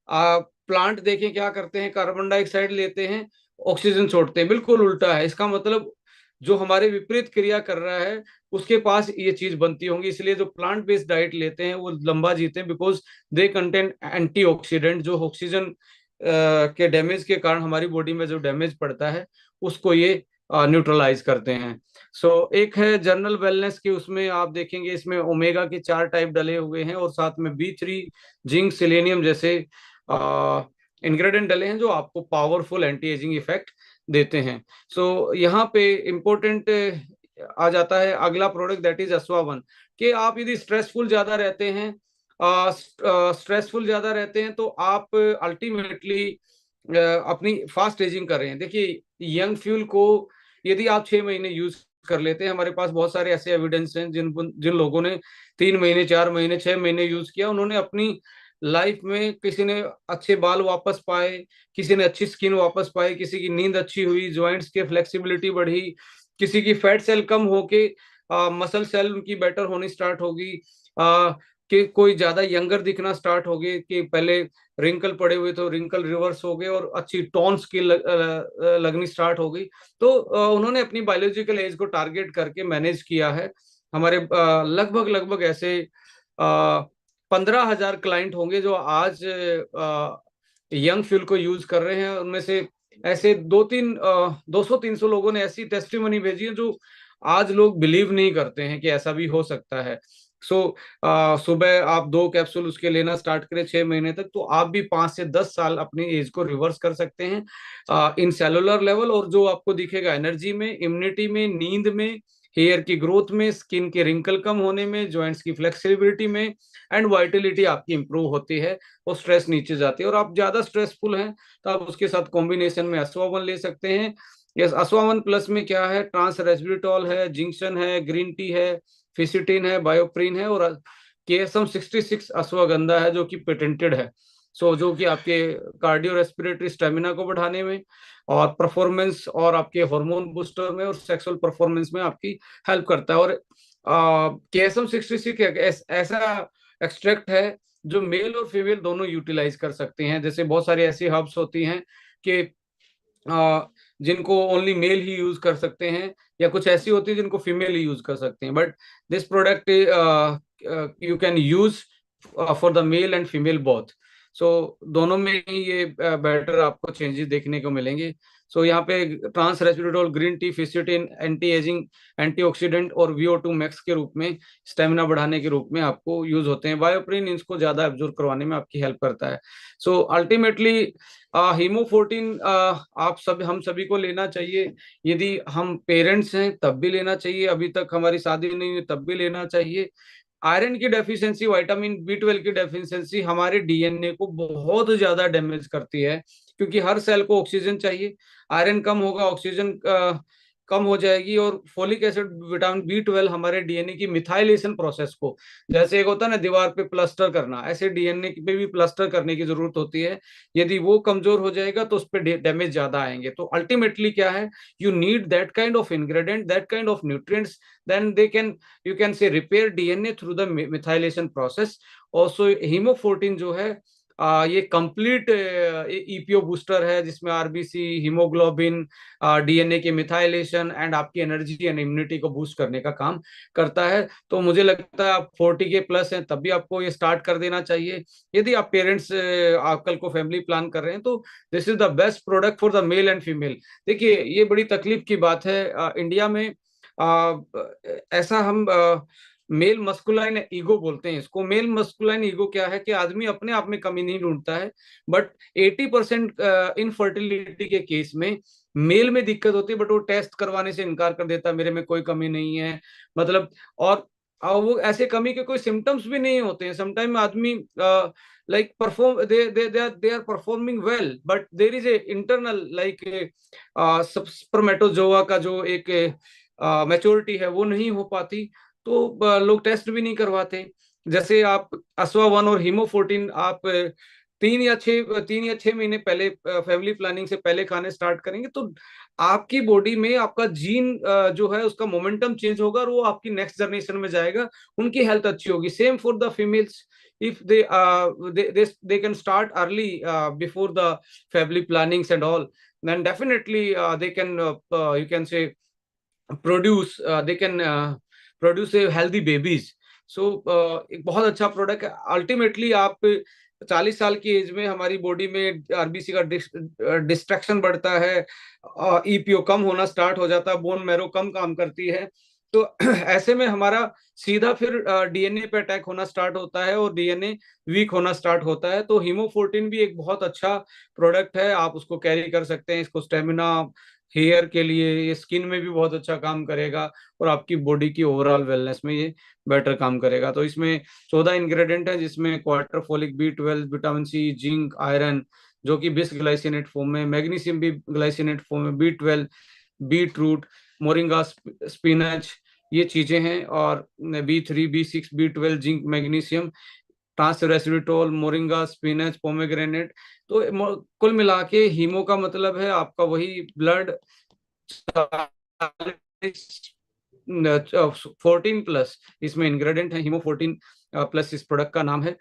प्लांट देखें क्या करते हैं, कार्बन डाइऑक्साइड लेते हैं, ऑक्सीजन छोड़ते हैं। बिल्कुल उल्टा है, इसका मतलब जो हमारे विपरीत क्रिया कर रहा है उसके पास ये चीज बनती होंगी। इसलिए जो प्लांट बेस्ड डाइट लेते हैं वो लंबा जीते हैं, बिकॉज दे कंटेन एंटीऑक्सीडेंट, जो ऑक्सीजन के डैमेज के कारण हमारी बॉडी में जो डैमेज पड़ता है उसको ये न्यूट्रलाइज करते हैं। एक है जनरल वेलनेस की, उसमें आप देखेंगे इसमें ओमेगा के 4 टाइप डले हुए हैं, और साथ में B3, जिंक, सिलेनियम जैसे इंग्रेडिएंट डले हैं जो आपको पावरफुल एंटी एजिंग इफेक्ट देते हैं। यहाँ पे इम्पोर्टेंट आ जाता है अगला प्रोडक्ट, दैट इज अश्वा1। कि आप यदि स्ट्रेसफुल ज्यादा रहते हैं तो आप अल्टीमेटली अपनी फास्ट एजिंग कर रहे हैं। देखिए यंग फ्यूल को यदि आप 6 महीने यूज कर लेते हैं, हमारे पास बहुत सारे ऐसे एविडेंस हैं जिन जिन लोगों ने 3 महीने, 4 महीने, 6 महीने यूज किया, उन्होंने अपनी लाइफ में, किसी ने अच्छे बाल वापस पाए, किसी ने अच्छी स्किन वापस पाई, किसी की नींद अच्छी हुई, जॉइंट्स की फ्लेक्सिबिलिटी बढ़ी, किसी की फैट सेल कम होके मसल सेल उनकी बेटर होनी स्टार्ट होगी, कि कोई ज्यादा यंगर दिखना स्टार्ट हो गए, कि पहले रिंकल पड़े हुए तो रिंकल रिवर्स हो गए और अच्छी टोन स्किन लगनी स्टार्ट हो गई। तो उन्होंने अपनी बायोलॉजिकल एज को टारगेट करके मैनेज किया है। हमारे लगभग लगभग ऐसे 15,000 क्लाइंट होंगे जो आज यंग फ्यूल को यूज कर रहे हैं। उनमें से ऐसे 200-300 लोगों ने ऐसी टेस्टिमनी भेजी है जो आज लोग बिलीव नहीं करते हैं कि ऐसा भी हो सकता है। सो सुबह आप 2 कैप्सूल उसके लेना स्टार्ट करें 6 महीने तक, तो आप भी 5 से 10 साल अपनी एज को रिवर्स कर सकते हैं इन सेलुलर लेवल। और जो आपको दिखेगा एनर्जी में, इम्यूनिटी में, नींद में, हेयर की ग्रोथ में, स्किन के रिंकल कम होने में, जॉइंट्स की फ्लेक्सिबिलिटी में, एंड वाइटलिटी आपकी इंप्रूव होती है, और स्ट्रेस नीचे जाती है। और आप ज्यादा स्ट्रेसफुल हैं तो आप उसके साथ कॉम्बिनेशन में अश्वावन ले सकते हैं। यस, अश्वावन प्लस में क्या है, ट्रांस रेस्वेराट्रोल है, जिंक्शन है, ग्रीन टी है, फिसिटिन है, बायोप्रिन है, और KSM 66 अश्वगंधा है जो कि पेटेंटेड है। सो जो कि आपके कार्डियो रेस्पिरेटरी स्टेमिना को बढ़ाने में और परफॉर्मेंस और आपके हार्मोन बूस्टर में और सेक्सुअल परफॉर्मेंस में आपकी हेल्प करता है। और KSM 66 ऐसा एक्सट्रैक्ट है जो मेल और फीमेल दोनों यूटिलाइज कर सकते हैं। जैसे बहुत सारी ऐसी हर्ब्स होती हैं कि जिनको ओनली मेल ही यूज कर सकते हैं, या कुछ ऐसी होती है जिनको फीमेल ही यूज कर सकते हैं। But this product you can use for the male and female both. So दोनों में ही ये बेटर आपको चेंजेस देखने को मिलेंगे। सो यहाँ पे trans resveratrol, green tea, fisetin anti aging, antioxidant और VO2 मैक्स के रूप में, स्टेमिना बढ़ाने के रूप में आपको यूज होते हैं। बायोप्रिन इसको ज्यादा एब्जॉर्ब करवाने में आपकी हेल्प करता है। सो अल्टीमेटली हीमो14 हम सभी को लेना चाहिए। यदि हम पेरेंट्स हैं तब भी लेना चाहिए, अभी तक हमारी शादी नहीं हुई तब भी लेना चाहिए। आयरन की डेफिशिएंसी, विटामिन B12 की डेफिशिएंसी हमारे DNA को बहुत ज्यादा डैमेज करती है, क्योंकि हर सेल को ऑक्सीजन चाहिए। आयरन कम होगा, ऑक्सीजन कम हो जाएगी। और फोलिक एसिड, विटामिन B12 हमारे DNA की मिथाइलेशन प्रोसेस को, जैसे एक होता है ना दीवार पे प्लास्टर करना, ऐसे DNA पे भी प्लास्टर करने की जरूरत होती है। यदि वो कमजोर हो जाएगा तो उस पर डैमेज ज्यादा आएंगे। तो अल्टीमेटली क्या है, you need that kind of ingredient, that kind of nutrients, then they can, you can say repair DNA through the methylation process. Also हीमो14 जो है ये कंप्लीट EPO बूस्टर है, जिसमें RBC, हीमोग्लोबिन, DNA के मिथाइलेशन एंड आपकी energy and immunity को boost करने का काम करता है। तो मुझे लगता है आप 40 के प्लस हैं तब भी आपको ये स्टार्ट कर देना चाहिए। यदि आप पेरेंट्स आप कल को फैमिली प्लान कर रहे हैं तो this is the best product for the male and female. देखिए ये बड़ी तकलीफ की बात है इंडिया में, ऐसा हम मेल मस्कुलाइन ईगो बोलते हैं इसको। मेल मस्कुलाइन ईगो क्या है कि आदमी अपने आप में कमी नहीं ढूंढता है, बट 80% इनफर्टिलिटी के केस में मेल में दिक्कत होती है, बट वो टेस्ट करवाने से इनकार कर देता है, मेरे में कोई कमी नहीं है। मतलब, और वो ऐसे कमी के कोई सिम्टम्स भी नहीं होते हैं। समटाइम आदमी like perform, they are performing well, but there is a internal like spermatozoa का जो एक मैच्योरिटी है वो नहीं हो पाती। तो लोग टेस्ट भी नहीं करवाते। जैसे आप अश्वा 1 और हीमो14 आप 3 या 6 महीने पहले फैमिली प्लानिंग से पहले खाने स्टार्ट करेंगे तो आपकी बॉडी में आपका जीन जो है उसका मोमेंटम चेंज होगा, और वो आपकी नेक्स्ट जनरेशन में जाएगा, उनकी हेल्थ अच्छी होगी। Same for the females, if they can start early before the family plannings and all, then definitely they can you can say they can produce healthy babies. So एक बहुत अच्छा product है। Ultimately आप 40 साल की as में हमारी body में RBC का डिस्ट्रैक्शन बढ़ता है, EPO कम होना स्टार्ट हो जाता है, बोन मैरो कम काम करती है। तो ऐसे में हमारा सीधा फिर DNA पे अटैक होना स्टार्ट होता है और DNA वीक होना स्टार्ट होता है। तो हीमो14 भी एक बहुत अच्छा प्रोडक्ट है, आप उसको कैरी कर सकते हैं। इसको स्टेमिना, हेयर के लिए, ये स्किन में भी बहुत अच्छा काम करेगा, और आपकी बॉडी की ओवरऑल वेलनेस में ये बेटर काम करेगा। तो इसमें 14 इंग्रेडिएंट है, जिसमें quarter folic, B12, vitamin C, zinc, iron जो कि बिस ग्लाइसिनेट फॉर्म में, मैग्नीशियम भी ग्लाइसिनेट फॉर्म में, B12, beet root, moringa, spinach, ये चीजें हैं। और B3, B6, B12, zinc, magnesium, trans resveratrol, moringa, spinach, pomegranate. तो कुल मिला के हीमो का मतलब है आपका वही ब्लड 14+ इसमें इंग्रेडिएंट है। हीमो14 प्लस इस प्रोडक्ट का नाम है।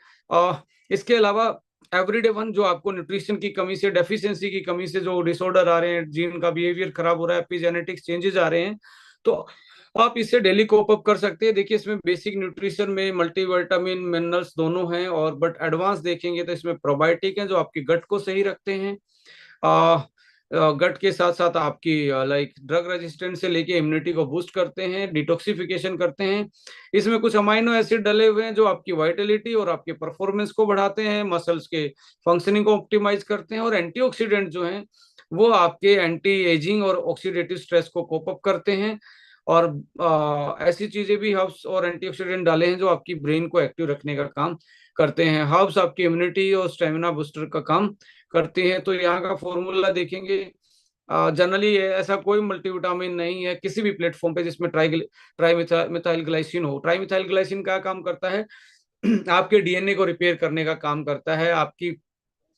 इसके अलावा एवरीडे 1 जो आपको न्यूट्रिशन की कमी से, डेफिशिएंसी की कमी से जो डिसऑर्डर आ रहे हैं, जीन का बिहेवियर खराब हो रहा है, एपिजेनेटिक्स चेंजेस आ रहे हैं, तो आप इससे डेली कोप अप कर सकते हैं। देखिए इसमें बेसिक न्यूट्रिशन में मल्टीविटामिन मिनरल्स दोनों हैं, और बट एडवांस देखेंगे तो इसमें प्रोबायोटिक हैं जो आपके गट को सही रखते हैं। गट के साथ साथ आपकी लाइक ड्रग रेजिस्टेंस से लेके इम्यूनिटी को बूस्ट करते हैं, डिटॉक्सिफिकेशन करते हैं। इसमें कुछ अमाइनो एसिड डले हुए हैं जो आपकी वाइटलिटी और आपके परफॉर्मेंस को बढ़ाते हैं, मसल्स के फंक्शनिंग को ऑप्टिमाइज करते हैं, और एंटीऑक्सीडेंट जो हैं वो आपके एंटी एजिंग और ऑक्सीडेटिव स्ट्रेस को कोप अप करते हैं। और ऐसी चीजें भी हर्ब्स और एंटीऑक्सीडेंट डाले हैं जो आपकी ब्रेन को एक्टिव रखने का काम करते हैं। हर्ब्स आपकी इम्यूनिटी और स्टेमिना बूस्टर का काम करते हैं। तो यहाँ का फॉर्मूला देखेंगे, जनरली ऐसा कोई मल्टीविटामिन नहीं है किसी भी प्लेटफॉर्म पे जिसमें ट्राई मिथाइल ग्लाइसिन हो। ट्राई मिथाइल ग्लाइसिन क्या काम करता है? आपके डीएनए को रिपेयर करने का काम करता है, आपकी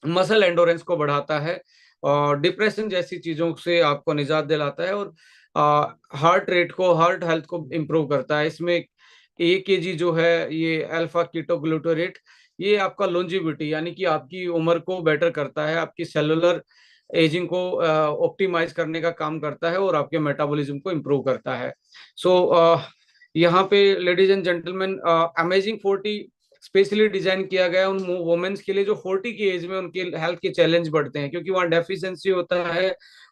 मसल एंडोरेंस को बढ़ाता है, और डिप्रेशन जैसी चीजों से आपको निजात दिलाता है, और हार्ट रेट को, हार्ट हेल्थ को इम्प्रूव करता है। इसमें AKG जो है ये अल्फा कीटोग्लूटारेट, ये आपका लोंजिविटी यानी कि आपकी उम्र को बेटर करता है, आपकी सेलुलर एजिंग को ऑप्टिमाइज करने का काम करता है, और आपके मेटाबॉलिज्म को इम्प्रूव करता है। सो यहाँ पे ladies and gentleman, amazing 40 specially design किया गया है उन वुमेन्स के लिए जो 40 की एज में उनके हेल्थ के चैलेंज बढ़ते हैं, क्योंकि वहाँ डेफिशिएंसी होता है,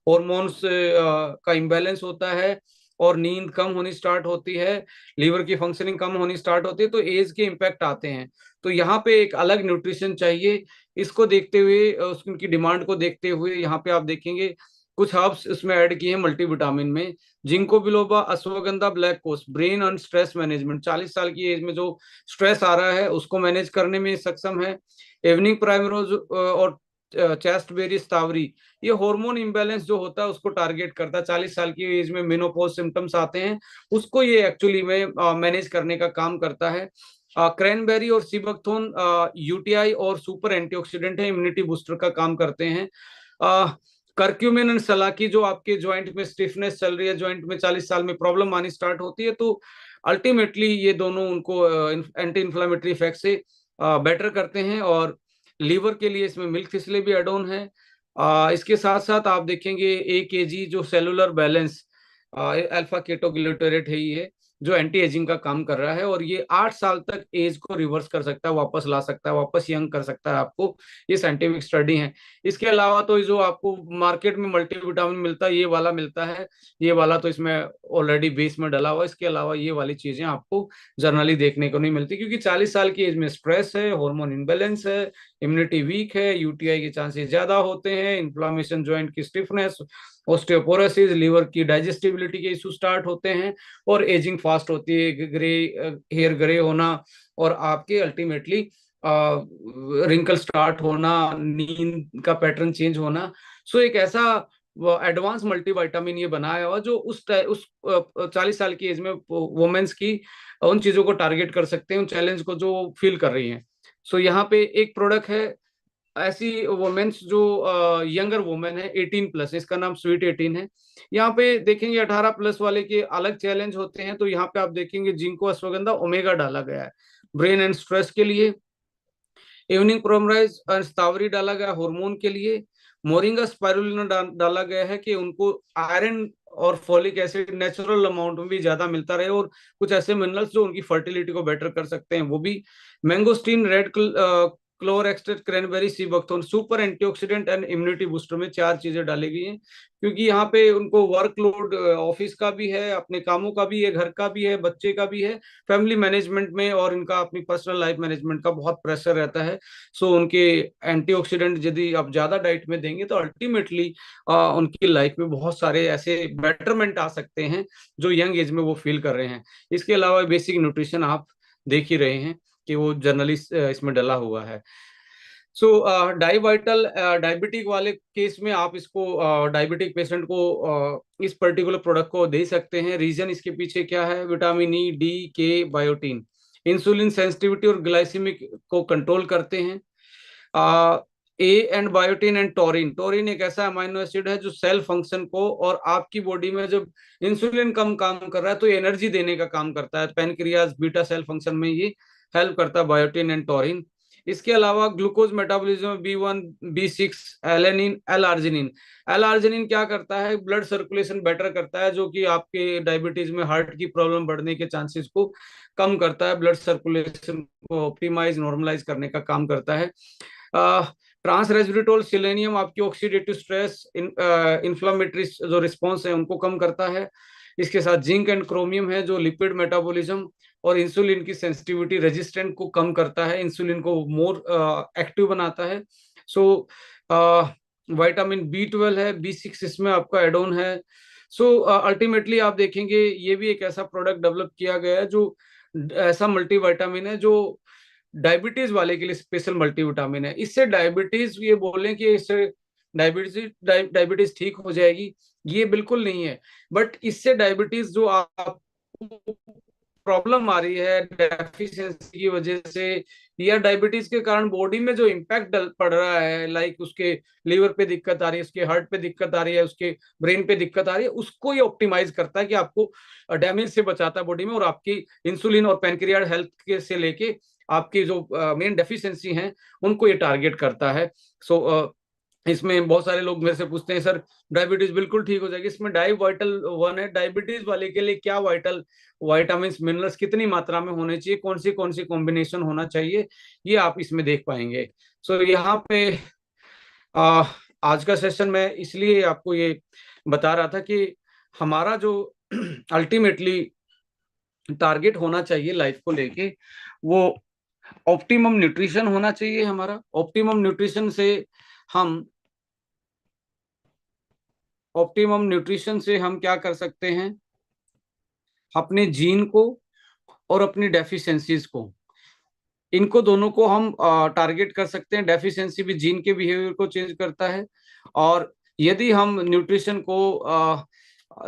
हॉर्मोन्स का इम्बैलेंस होता है, और नींद कम होनी स्टार्ट होती है, लीवर की फंक्शनिंग कम होनी स्टार्ट होती है, तो एज के इम्पैक्ट आते हैं। तो यहाँ पे एक अलग न्यूट्रिशन चाहिए। इसको देखते हुए, उनकी डिमांड को देखते हुए यहाँ पे आप देखेंगे कुछ हर्ब्स इसमें ऐड किए हैं मल्टीविटामिन में। Ginkgo biloba, ashwagandha, black cohosh, brain and stress management, 40 साल की एज में जो स्ट्रेस आ रहा है उसको मैनेज करने में सक्षम है। इवनिंग प्राइमरोज और चेस्टबेरी स्टावरी, ये हार्मोन इम्बैलेंस जो होता है उसको टारगेट करता है। 40 साल की एज में मेनोपॉज सिम्टम्स आते हैं, उसको ये एक्चुअली में मैनेज करने का काम करता है। क्रैनबेरी और सीबकथोन यूटीआई और सुपर एंटीऑक्सीडेंट है, इम्यूनिटी बूस्टर का काम करते हैं। करक्यूमिन एंड सलाकी, जो आपके ज्वाइंट में स्टिफनेस चल रही है, ज्वाइंट में 40 साल में प्रॉब्लम आनी स्टार्ट होती है, तो अल्टीमेटली ये दोनों उनको एंटी इन्फ्लामेटरी इफेक्ट से बेटर करते हैं। और लीवर के लिए इसमें मिल्क थिस्ले भी एड ऑन है। इसके साथ साथ आप देखेंगे AKG जो सेलुलर बैलेंस, अल्फा केटोग्लूटारेट है ये, जो एंटी एजिंग का काम कर रहा है, और ये 8 साल तक एज को रिवर्स कर सकता है, वापस ला सकता है, वापस यंग कर सकता है आपको। ये साइंटिफिक स्टडी है। इसके अलावा तो जो आपको मार्केट में मल्टीविटामिन मिलता है ये वाला मिलता है, ये वाला तो इसमें ऑलरेडी बेस में डला हुआ है। इसके अलावा ये वाली चीजें आपको जनरली देखने को नहीं मिलती, क्योंकि 40 साल की एज में स्ट्रेस है, हार्मोन इम्बेलेंस है, इम्यूनिटी वीक है, यूटीआई के चांसेस ज्यादा होते हैं, इन्फ्लामेशन, ज्वाइंट की स्टिफनेस, ऑस्टियोपोरोसिस, लिवर की डाइजेस्टिबिलिटी के इशू स्टार्ट होते हैं, और एजिंग फास्ट होती है, ग्रे हेयर ग्रे होना, और आपके अल्टीमेटली रिंकल स्टार्ट होना, नींद का पैटर्न चेंज होना। सो एक ऐसा एडवांस मल्टीविटामिन ये बनाया हुआ जो उस 40 साल की एज में वुमेन्स की उन चीजों को टारगेट कर सकते हैं, उन चैलेंज को जो फील कर रही हैं। सो यहाँ पे एक प्रोडक्ट है ऐसी वुमेन्स जो यंगर वुमेन है 18+, इसका नाम स्वीट 18 है। यहाँ पे देखेंगे 18+ वाले के अलग चैलेंज होते हैं। तो यहाँ पे आप देखेंगे जिंको, अश्वगंधा, ओमेगा डाला गया है ब्रेन एंड स्ट्रेस के लिए। इवनिंग प्रोमराइज और स्टावरी डाला गया हार्मोन के लिए। मोरिंगा स्पाइरुलिना डाला गया है कि उनको आयरन और फोलिक एसिड नेचुरल अमाउंट में भी ज्यादा मिलता रहे, और कुछ ऐसे मिनरल्स जो उनकी फर्टिलिटी को बेटर कर सकते हैं वो भी। Mangosteen, red clover extract, cranberry, sea buckthorn, super antioxidant and immunity booster में 4 चीजें डाली गई हैं, क्योंकि यहाँ पे उनको वर्कलोड ऑफिस का भी है, अपने कामों का भी है, घर का भी है, बच्चे का भी है, फैमिली मैनेजमेंट में, और इनका अपनी पर्सनल लाइफ मैनेजमेंट का बहुत प्रेशर रहता है। सो उनके एंटीऑक्सीडेंट यदि आप ज्यादा डाइट में देंगे तो अल्टीमेटली उनकी लाइफ में बहुत सारे ऐसे बेटरमेंट आ सकते हैं जो यंग एज में वो फील कर रहे हैं। इसके अलावा बेसिक न्यूट्रिशन आप देख ही रहे हैं कि वो जर्नली इसमें डला हुआ है। सो डाइवाइटल, डायबिटिक वाले केस में आप इसको डायबिटिक पेशेंट को इस पर्टिकुलर प्रोडक्ट को दे सकते हैं। रीजन इसके पीछे क्या है? Vitamin E, D, K, biotin, insulin sensitivity और ग्लाइसेमिक को कंट्रोल करते हैं। A and biotin and Turin, Turin एक ऐसा अमाइनो एसिड है जो सेल फंक्शन को, और आपकी बॉडी में जब इंसुलिन कम काम कर रहा है तो एनर्जी देने का काम करता है, पैनक्रियाज, बीटा सेल फंक्शन में ये हेल्प करता है बायोटीन एंड टोरिन। इसके अलावा glucose metabolism B1, B6, alanine, L arginine. L arginine क्या करता है, ब्लड सर्कुलेशन बेटर करता है, जो कि आपके डायबिटीज में हार्ट की प्रॉब्लम बढ़ने के चांसेस को कम करता है, ब्लड सर्कुलेशन को ऑप्टिमाइज नॉर्मलाइज करने का काम करता है। ट्रांस रेस्वेराट्रोल सेलेनियम आपकी ऑक्सीडेटिव स्ट्रेस, इन्फ्लामेटरी जो रिस्पॉन्स है उनको कम करता है। इसके साथ जिंक एंड क्रोमियम है जो लिपिड मेटाबॉलिज्म और इंसुलिन की सेंसिटिविटी रेजिस्टेंट को कम करता है, इंसुलिन को मोर एक्टिव बनाता है। सो विटामिन B12 है, B6 इसमें आपका एडोन है। सो अल्टीमेटली आप देखेंगे ये भी एक ऐसा प्रोडक्ट डेवलप किया गया है जो ऐसा मल्टीविटामिन है जो डायबिटीज वाले के लिए स्पेशल मल्टीविटामिन है। इससे डायबिटीज, ये बोलें कि इससे डायबिटीज ठीक हो जाएगी, ये बिल्कुल नहीं है। बट इससे डायबिटीज जो आप प्रॉब्लम आ रही है डेफिशिएंसी की वजह से या डायबिटीज के कारण बॉडी में जो इम्पैक्ट पड़ रहा है, लाइक उसके लीवर पे दिक्कत आ रही है, उसके हार्ट पे दिक्कत आ रही है, उसके ब्रेन पे दिक्कत आ रही है, उसको ये ऑप्टिमाइज करता है कि आपको डैमेज से बचाता है बॉडी में, और आपकी इंसुलिन और पैनक्रियाज हेल्थ के से लेके आपकी जो मेन डेफिशिएंसी हैं उनको ये टारगेट करता है। सो इसमें बहुत सारे लोग मेरे से पूछते हैं सर डायबिटीज बिल्कुल ठीक हो जाएगी, इसमें डाई वाइटल 1 है, डायबिटीज वाले के लिए क्या वाइटल वाइटामिन मिनरल्स कितनी मात्रा में होने चाहिए, कौन सी कॉम्बिनेशन होना चाहिए, ये आप इसमें देख पाएंगे। सो यहाँ पे आ, आज का सेशन मैं इसलिए आपको ये बता रहा था कि हमारा जो अल्टीमेटली टारगेट होना चाहिए लाइफ को लेके, वो ऑप्टिमम न्यूट्रिशन होना चाहिए। हमारा ऑप्टिमम न्यूट्रिशन से हम क्या कर सकते हैं, अपने जीन को और अपनी डेफिशिएंसीज को, इनको दोनों को हम टारगेट कर सकते हैं। डेफिशिएंसी भी जीन के बिहेवियर को चेंज करता है, और यदि हम न्यूट्रिशन को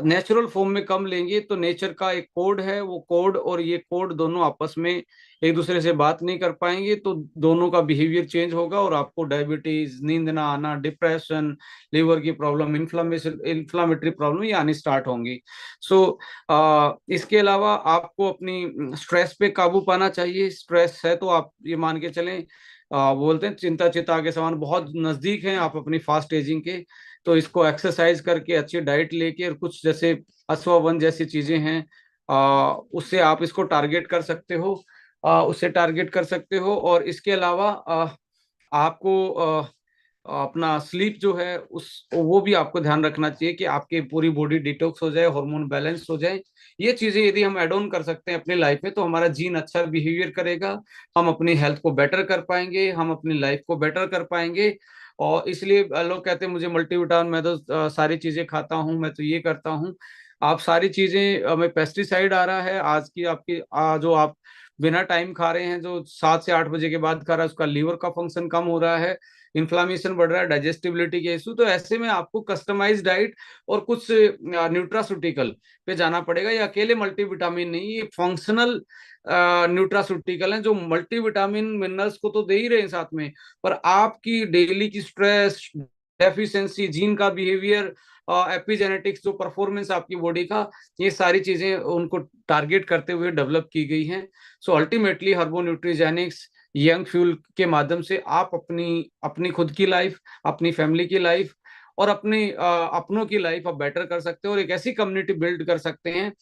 नेचुरल फॉर्म में कम लेंगे तो नेचर का एक कोड है, वो कोड और ये कोड दोनों आपस में एक दूसरे से बात नहीं कर पाएंगे, तो दोनों का बिहेवियर चेंज होगा और आपको डायबिटीज, नींद ना आना, डिप्रेशन, लिवर की प्रॉब्लम, इन्फ्लामेटरी प्रॉब्लम ये आनी स्टार्ट होंगी। सो इसके अलावा आपको अपनी स्ट्रेस पे काबू पाना चाहिए। स्ट्रेस है तो आप ये मान के चलें, बोलते हैं चिंता चिता के समान बहुत नजदीक हैं आप अपनी फास्ट एजिंग के। तो इसको एक्सरसाइज करके, अच्छी डाइट लेके, और कुछ जैसे अश्ववन जैसी चीजें हैं उससे आप इसको टारगेट कर सकते हो, और इसके अलावा आपको अपना स्लीप जो है उस वो भी आपको ध्यान रखना चाहिए कि आपकी पूरी बॉडी डिटॉक्स हो जाए, हार्मोन बैलेंस हो जाए। ये चीजें यदि हम एड ऑन कर सकते हैं अपनी लाइफ में तो हमारा जीन अच्छा बिहेवियर करेगा, हम अपनी हेल्थ को बेटर कर पाएंगे, हम अपनी लाइफ को बेटर कर पाएंगे। और इसलिए लोग कहते हैं मुझे मल्टीविटामिन, मैं तो सारी चीजें खाता हूँ, मैं तो ये करता हूँ। आप सारी चीजें में पेस्टिसाइड आ रहा है आज की आपकी जो आप बिना टाइम खा रहे हैं, जो 7 से 8 बजे के बाद खा रहा है, उसका लीवर का फंक्शन कम हो रहा है, इन्फ्लामेशन बढ़ रहा है, डाइजेस्टिबिलिटी के इशू। तो ऐसे में आपको कस्टमाइज डाइट और कुछ न्यूट्रासूटिकल पे जाना पड़ेगा। ये अकेले मल्टीविटामिन नहीं, ये फंक्शनल न्यूट्रासूटिकल हैं जो मल्टीविटामिन मिनरल्स को तो दे ही रहे हैं साथ में, पर आपकी डेली की स्ट्रेस, डेफिशिएंसी, जीन का बिहेवियर, एपिजेनेटिक्स, जो परफॉर्मेंस आपकी बॉडी का, ये सारी चीजें उनको टारगेट करते हुए डेवलप की गई हैं। सो अल्टीमेटली हर्बो न्यूट्रीजेनिक्स यंग फ्यूल के माध्यम से आप अपनी अपनी खुद की लाइफ, अपनी फैमिली की लाइफ और अपनी अपनों की लाइफ आप बेटर कर सकते हो, और एक ऐसी कम्युनिटी बिल्ड कर सकते हैं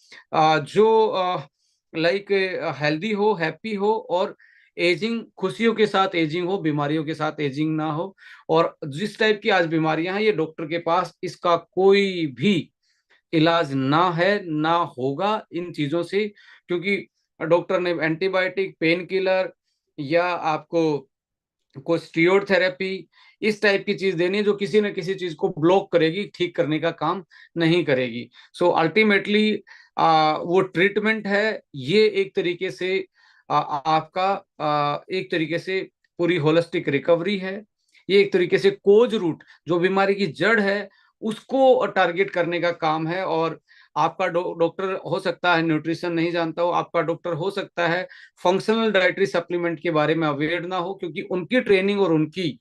जो लाइक हेल्दी हो, हैप्पी हो, और एजिंग खुशियों के साथ एजिंग हो, बीमारियों के साथ एजिंग ना हो। और जिस टाइप की आज बीमारियां हैं, ये डॉक्टर के पास इसका कोई भी इलाज ना है ना होगा इन चीजों से, क्योंकि डॉक्टर ने एंटीबायोटिक, पेन किलर या आपको कोई स्टीरोड थेरेपी इस टाइप की चीज देनी है जो किसी न किसी चीज को ब्लॉक करेगी, ठीक करने का काम नहीं करेगी। सो अल्टीमेटली वो ट्रीटमेंट है, ये एक तरीके से आपका एक तरीके से पूरी होलिस्टिक रिकवरी है। ये एक तरीके से कोज रूट, जो बीमारी की जड़ है, उसको टारगेट करने का काम है। और आपका डॉक्टर हो सकता है न्यूट्रिशन नहीं जानता हो, आपका डॉक्टर हो सकता है फंक्शनल डाइटरी सप्लीमेंट के बारे में अवेयर ना हो, क्योंकि उनकी ट्रेनिंग और उनकी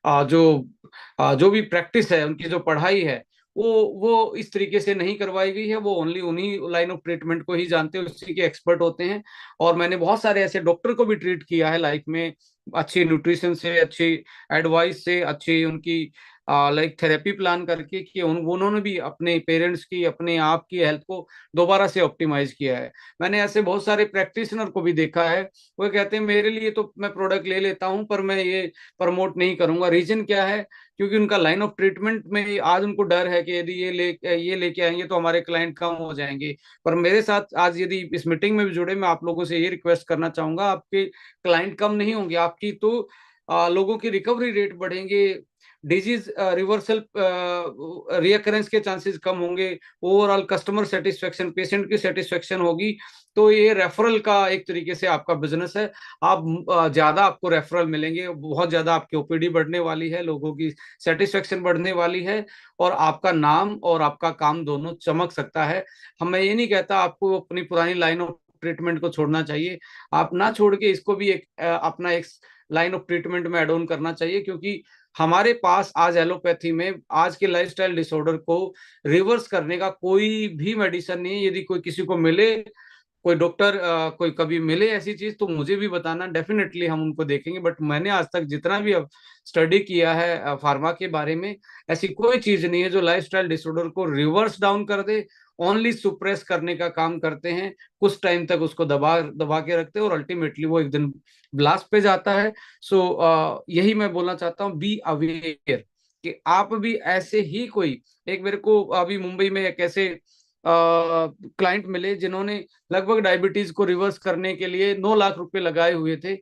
जो भी प्रैक्टिस है, उनकी जो पढ़ाई है, वो इस तरीके से नहीं करवाई गई है। वो ओनली उन्हीं लाइन ऑफ ट्रीटमेंट को ही जानते हैं, उसी के एक्सपर्ट होते हैं। और मैंने बहुत सारे ऐसे डॉक्टर को भी ट्रीट किया है लाइफ में, अच्छी न्यूट्रिशन से, अच्छी एडवाइस से, अच्छी उनकी लाइक थेरेपी प्लान करके, कि उन्होंने भी अपने पेरेंट्स की, अपने आप की हेल्थ को दोबारा से ऑप्टिमाइज किया है। मैंने ऐसे बहुत सारे प्रैक्टिशनर को भी देखा है, वो कहते हैं मेरे लिए तो मैं प्रोडक्ट ले लेता हूं पर मैं ये प्रमोट नहीं करूंगा। रीजन क्या है? क्योंकि उनका लाइन ऑफ ट्रीटमेंट में आज उनको डर है कि यदि ये लेके आएंगे तो हमारे क्लाइंट कम हो जाएंगे। पर मेरे साथ आज यदि इस मीटिंग में भी जुड़े, मैं आप लोगों से ये रिक्वेस्ट करना चाहूंगा, आपके क्लाइंट कम नहीं होंगे, आपकी तो लोगों की रिकवरी रेट बढ़ेंगे, डिजीज रिवर्सल रियकरेंस के चांसेस कम होंगे, ओवरऑल कस्टमर सेटिस्फेक्शन, पेशेंट की सेटिस्फेक्शन होगी। तो ये रेफरल का एक तरीके से आपका बिजनेस है। आप ज्यादा आपको रेफरल मिलेंगे, बहुत ज्यादा आपकी ओपीडी बढ़ने वाली है, लोगों की सेटिस्फेक्शन बढ़ने वाली है, और आपका नाम और आपका काम दोनों चमक सकता है। हम मैं ये नहीं कहता आपको अपनी पुरानी लाइन ऑफ ट्रीटमेंट को छोड़ना चाहिए, आप ना छोड़ के इसको भी एक अपना एक लाइन ऑफ ट्रीटमेंट में एड ऑन करना चाहिए। क्योंकि हमारे पास आज एलोपैथी में आज के लाइफस्टाइल डिसऑर्डर को रिवर्स करने का कोई भी मेडिसिन नहीं है। यदि कोई किसी को मिले, कोई डॉक्टर कोई कभी मिले ऐसी चीज, तो मुझे भी बताना, डेफिनेटली हम उनको देखेंगे। बट मैंने आज तक जितना भी अब स्टडी किया है फार्मा के बारे में, ऐसी कोई चीज नहीं है जो लाइफस्टाइल डिसऑर्डर को रिवर्स डाउन कर दे। ओनली सुप्रेस करने का काम करते हैं, कुछ टाइम तक उसको दबा दबा के रखते हैं, और अल्टीमेटली वो एक दिन ब्लास्ट पे जाता है। सो यही मैं बोलना चाहता हूँ, बी अवेयर कि आप भी ऐसे ही कोई, एक मेरे को अभी मुंबई में एक ऐसे क्लाइंट मिले जिन्होंने लगभग डायबिटीज को रिवर्स करने के लिए 9 लाख रुपए लगाए हुए थे,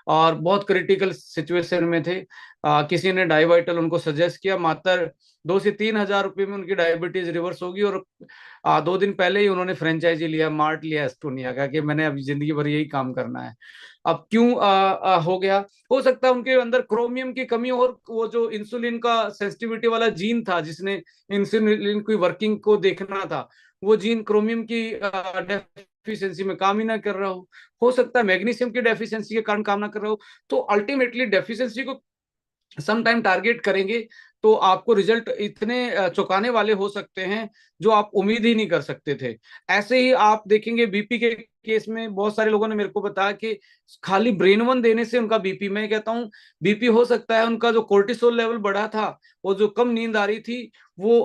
और बहुत क्रिटिकल सिचुएशन में थे। किसी ने डाइवाइटल उनको सजेस्ट किया, मात्र 2 से 3 हजार रुपए में उनकी डायबिटीज रिवर्स होगी। और 2 दिन पहले ही उन्होंने फ्रेंचाइजी लिया, मार्ट लिया एस्टोनिया का, कि मैंने अभी जिंदगी भर यही काम करना है। अब क्यों हो गया? हो सकता है उनके अंदर क्रोमियम की कमी, और वो जो इंसुलिन का सेंसिटिविटी वाला जीन था, जिसने इंसुलिन की वर्किंग को देखना था, वो जीन क्रोमियम की डेफिशिएंसी में काम ही ना कर रहा हो सकता है मैग्नीशियम की डेफिशिएंसी के कारण काम ना कर रहा हो। तो अल्टीमेटली डेफिशिएंसी को सम टाइम टारगेट करेंगे तो आपको रिजल्ट इतने चौंकाने वाले हो सकते हैं जो आप उम्मीद ही नहीं कर सकते थे। ऐसे ही आप देखेंगे बीपी के केस में, बहुत सारे लोगों ने मेरे को बताया कि खाली ब्रेन वन देने से उनका बीपी, मैं कहता हूं बीपी हो सकता है उनका जो कोर्टिसोल लेवल बढ़ा था, वो जो कम नींद आ रही थी, वो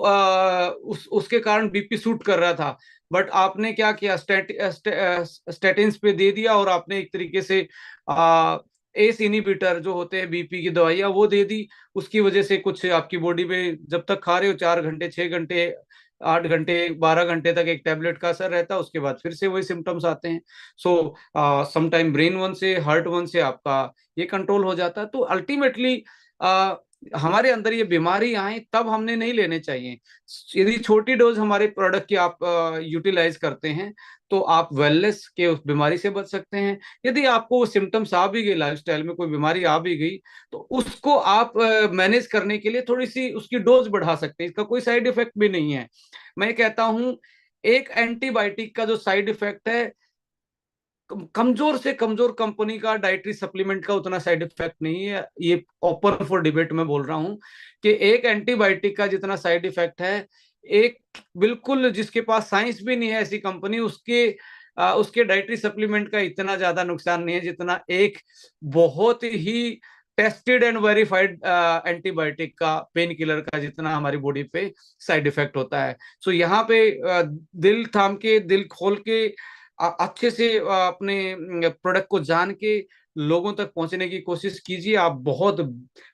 उसके कारण बीपी शूट कर रहा था। बट आपने क्या किया, स्टेटिन्स पे दे दिया, और आपने एक तरीके से एस इनिबिटर जो होते हैं बीपी की दवाइयां वो दे दी। उसकी वजह से कुछ आपकी बॉडी में, जब तक खा रहे हो 4 घंटे, 6 घंटे, 8 घंटे, 12 घंटे तक एक टैबलेट का असर रहता है, उसके बाद फिर से वही सिम्टम्स आते हैं। सो समटाइम ब्रेन वन से, हार्ट वन से आपका ये कंट्रोल हो जाता है। तो अल्टीमेटली हमारे अंदर ये बीमारी आए तब हमने नहीं लेने चाहिए। यदि छोटी डोज हमारे प्रोडक्ट की आप यूटिलाइज करते हैं, तो आप वेलनेस के उस बीमारी से बच सकते हैं। यदि आपको सिम्टम्स आ भी गई, लाइफस्टाइल में कोई बीमारी आ भी गई, तो उसको आप मैनेज करने के लिए थोड़ी सी उसकी डोज बढ़ा सकते हैं। इसका कोई साइड इफेक्ट भी नहीं है। मैं कहता हूं एक एंटीबायोटिक का जो साइड इफेक्ट है, कमजोर से कमजोर कंपनी का डाइटरी सप्लीमेंट का उतना साइड इफेक्ट नहीं है। ये ओपन फॉर डिबेट में बोल रहा हूं कि एक एंटीबायोटिक का जितना साइड इफेक्ट है, एक बिल्कुल जिसके पास साइंस भी नहीं है ऐसी कंपनी, उसके डाइटरी सप्लीमेंट का इतना ज्यादा नुकसान नहीं है जितना एक बहुत ही टेस्टेड एंड वेरीफाइड एंटीबायोटिक का, पेन किलर का, जितना हमारी बॉडी पे साइड इफेक्ट होता है। सो यहाँ पे दिल थाम के, दिल खोल के, अच्छे से अपने प्रोडक्ट को जान के लोगों तक पहुंचने की कोशिश कीजिए। आप बहुत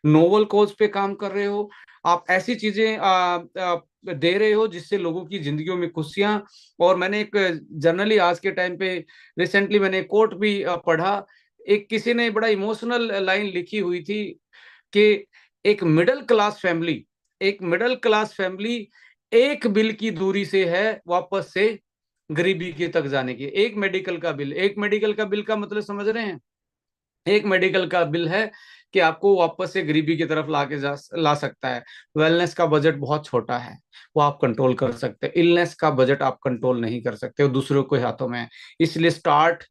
नोवल कॉज पे काम कर रहे हो, आप ऐसी चीजें दे रहे हो जिससे लोगों की जिंदगियों में खुशियां। और मैंने एक जनरली आज के टाइम पे रिसेंटली मैंने कोट भी पढ़ा, एक किसी ने बड़ा इमोशनल लाइन लिखी हुई थी कि एक मिडिल क्लास फैमिली, एक मिडिल क्लास फैमिली एक बिल की दूरी से है वापस से गरीबी के तक जाने की। एक मेडिकल का बिल, एक मेडिकल का बिल का मतलब समझ रहे हैं? एक मेडिकल का बिल है कि आपको वापस से गरीबी की तरफ ला सकता है। वेलनेस का बजट बहुत छोटा है, वो आप कंट्रोल कर सकते हैं। इलनेस का बजट आप कंट्रोल नहीं कर सकते, वो दूसरों के हाथों में है। इसलिए start,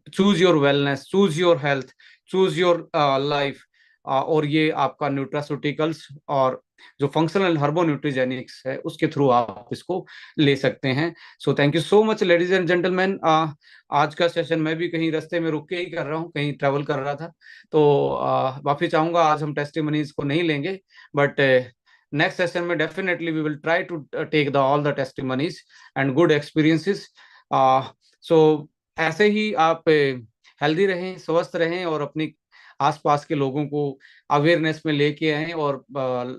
choose your wellness, choose your health, choose your life. और ये आपका न्यूट्रास्यूटिकल्स और जो फंक्शनल हर्बोन्यूट्रिजेनिक्स है उसके थ्रू आप इसको ले सकते हैं। So thank you so much ladies and gentleman. आज का सेशन मैं भी कहीं रास्ते में रुक के ही कर रहा हूँ, कहीं ट्रैवल कर रहा था, तो माफी चाहूंगा आज हम टेस्टिमनीज को नहीं लेंगे, बट नेक्स्ट सेशन में definitely we will try to take the all the testimonies and good experiences. So ऐसे ही आप हेल्दी रहें, स्वस्थ रहें और अपनी आसपास के लोगों को अवेयरनेस में लेके आए और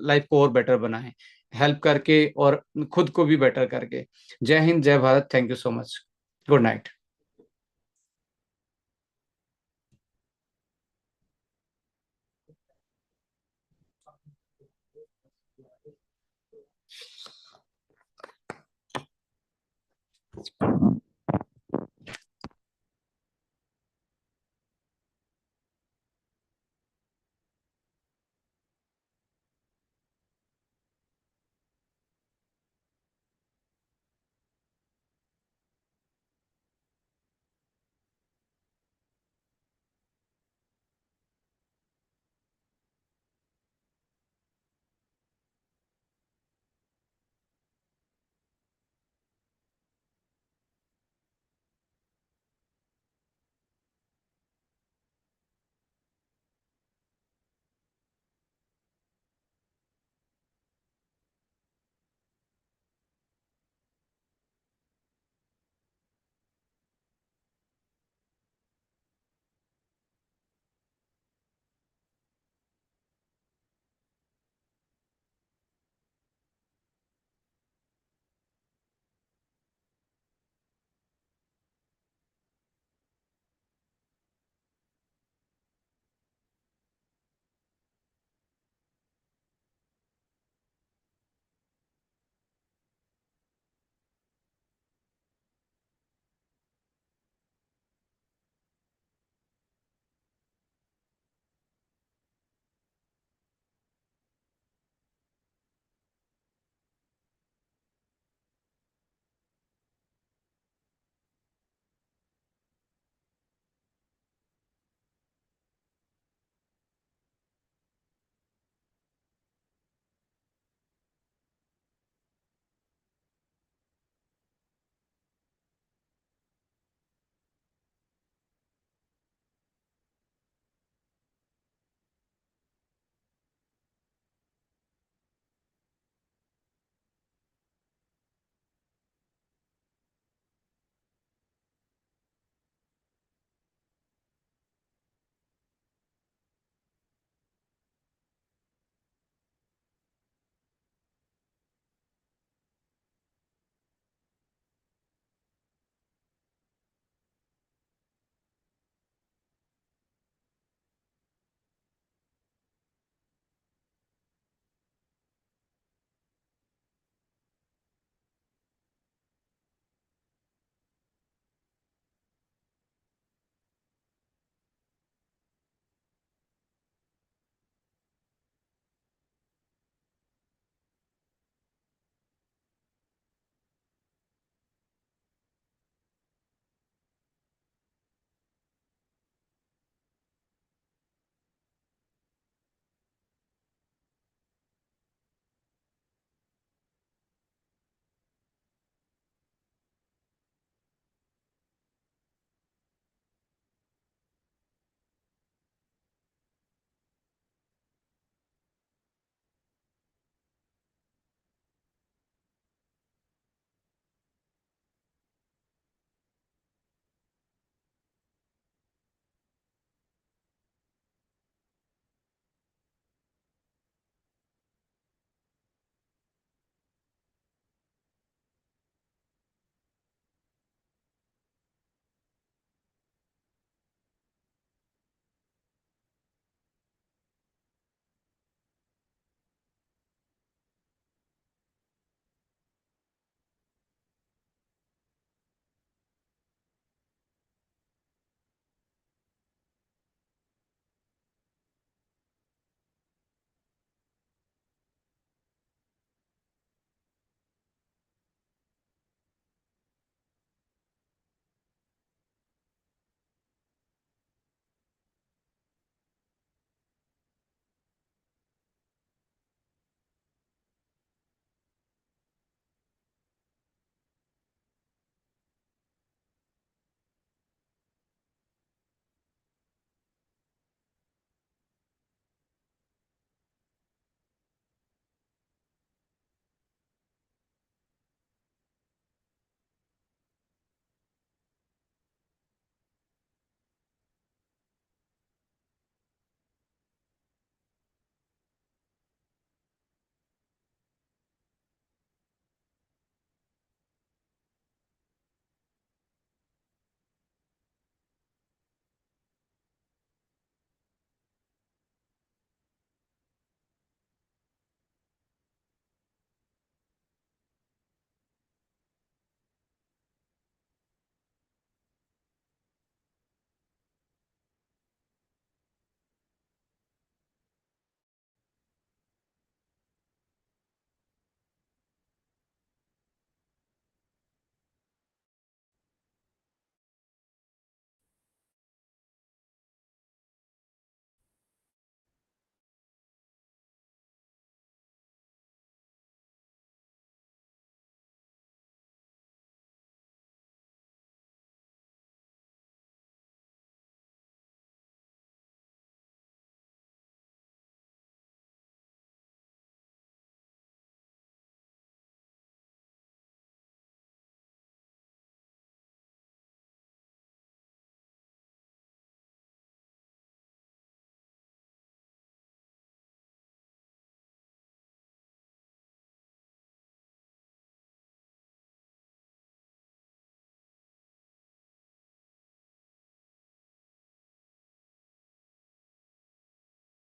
लाइफ को और बेटर बनाएं, हेल्प करके और खुद को भी बेटर करके। जय हिंद, जय Bharat, thank you so much, good night.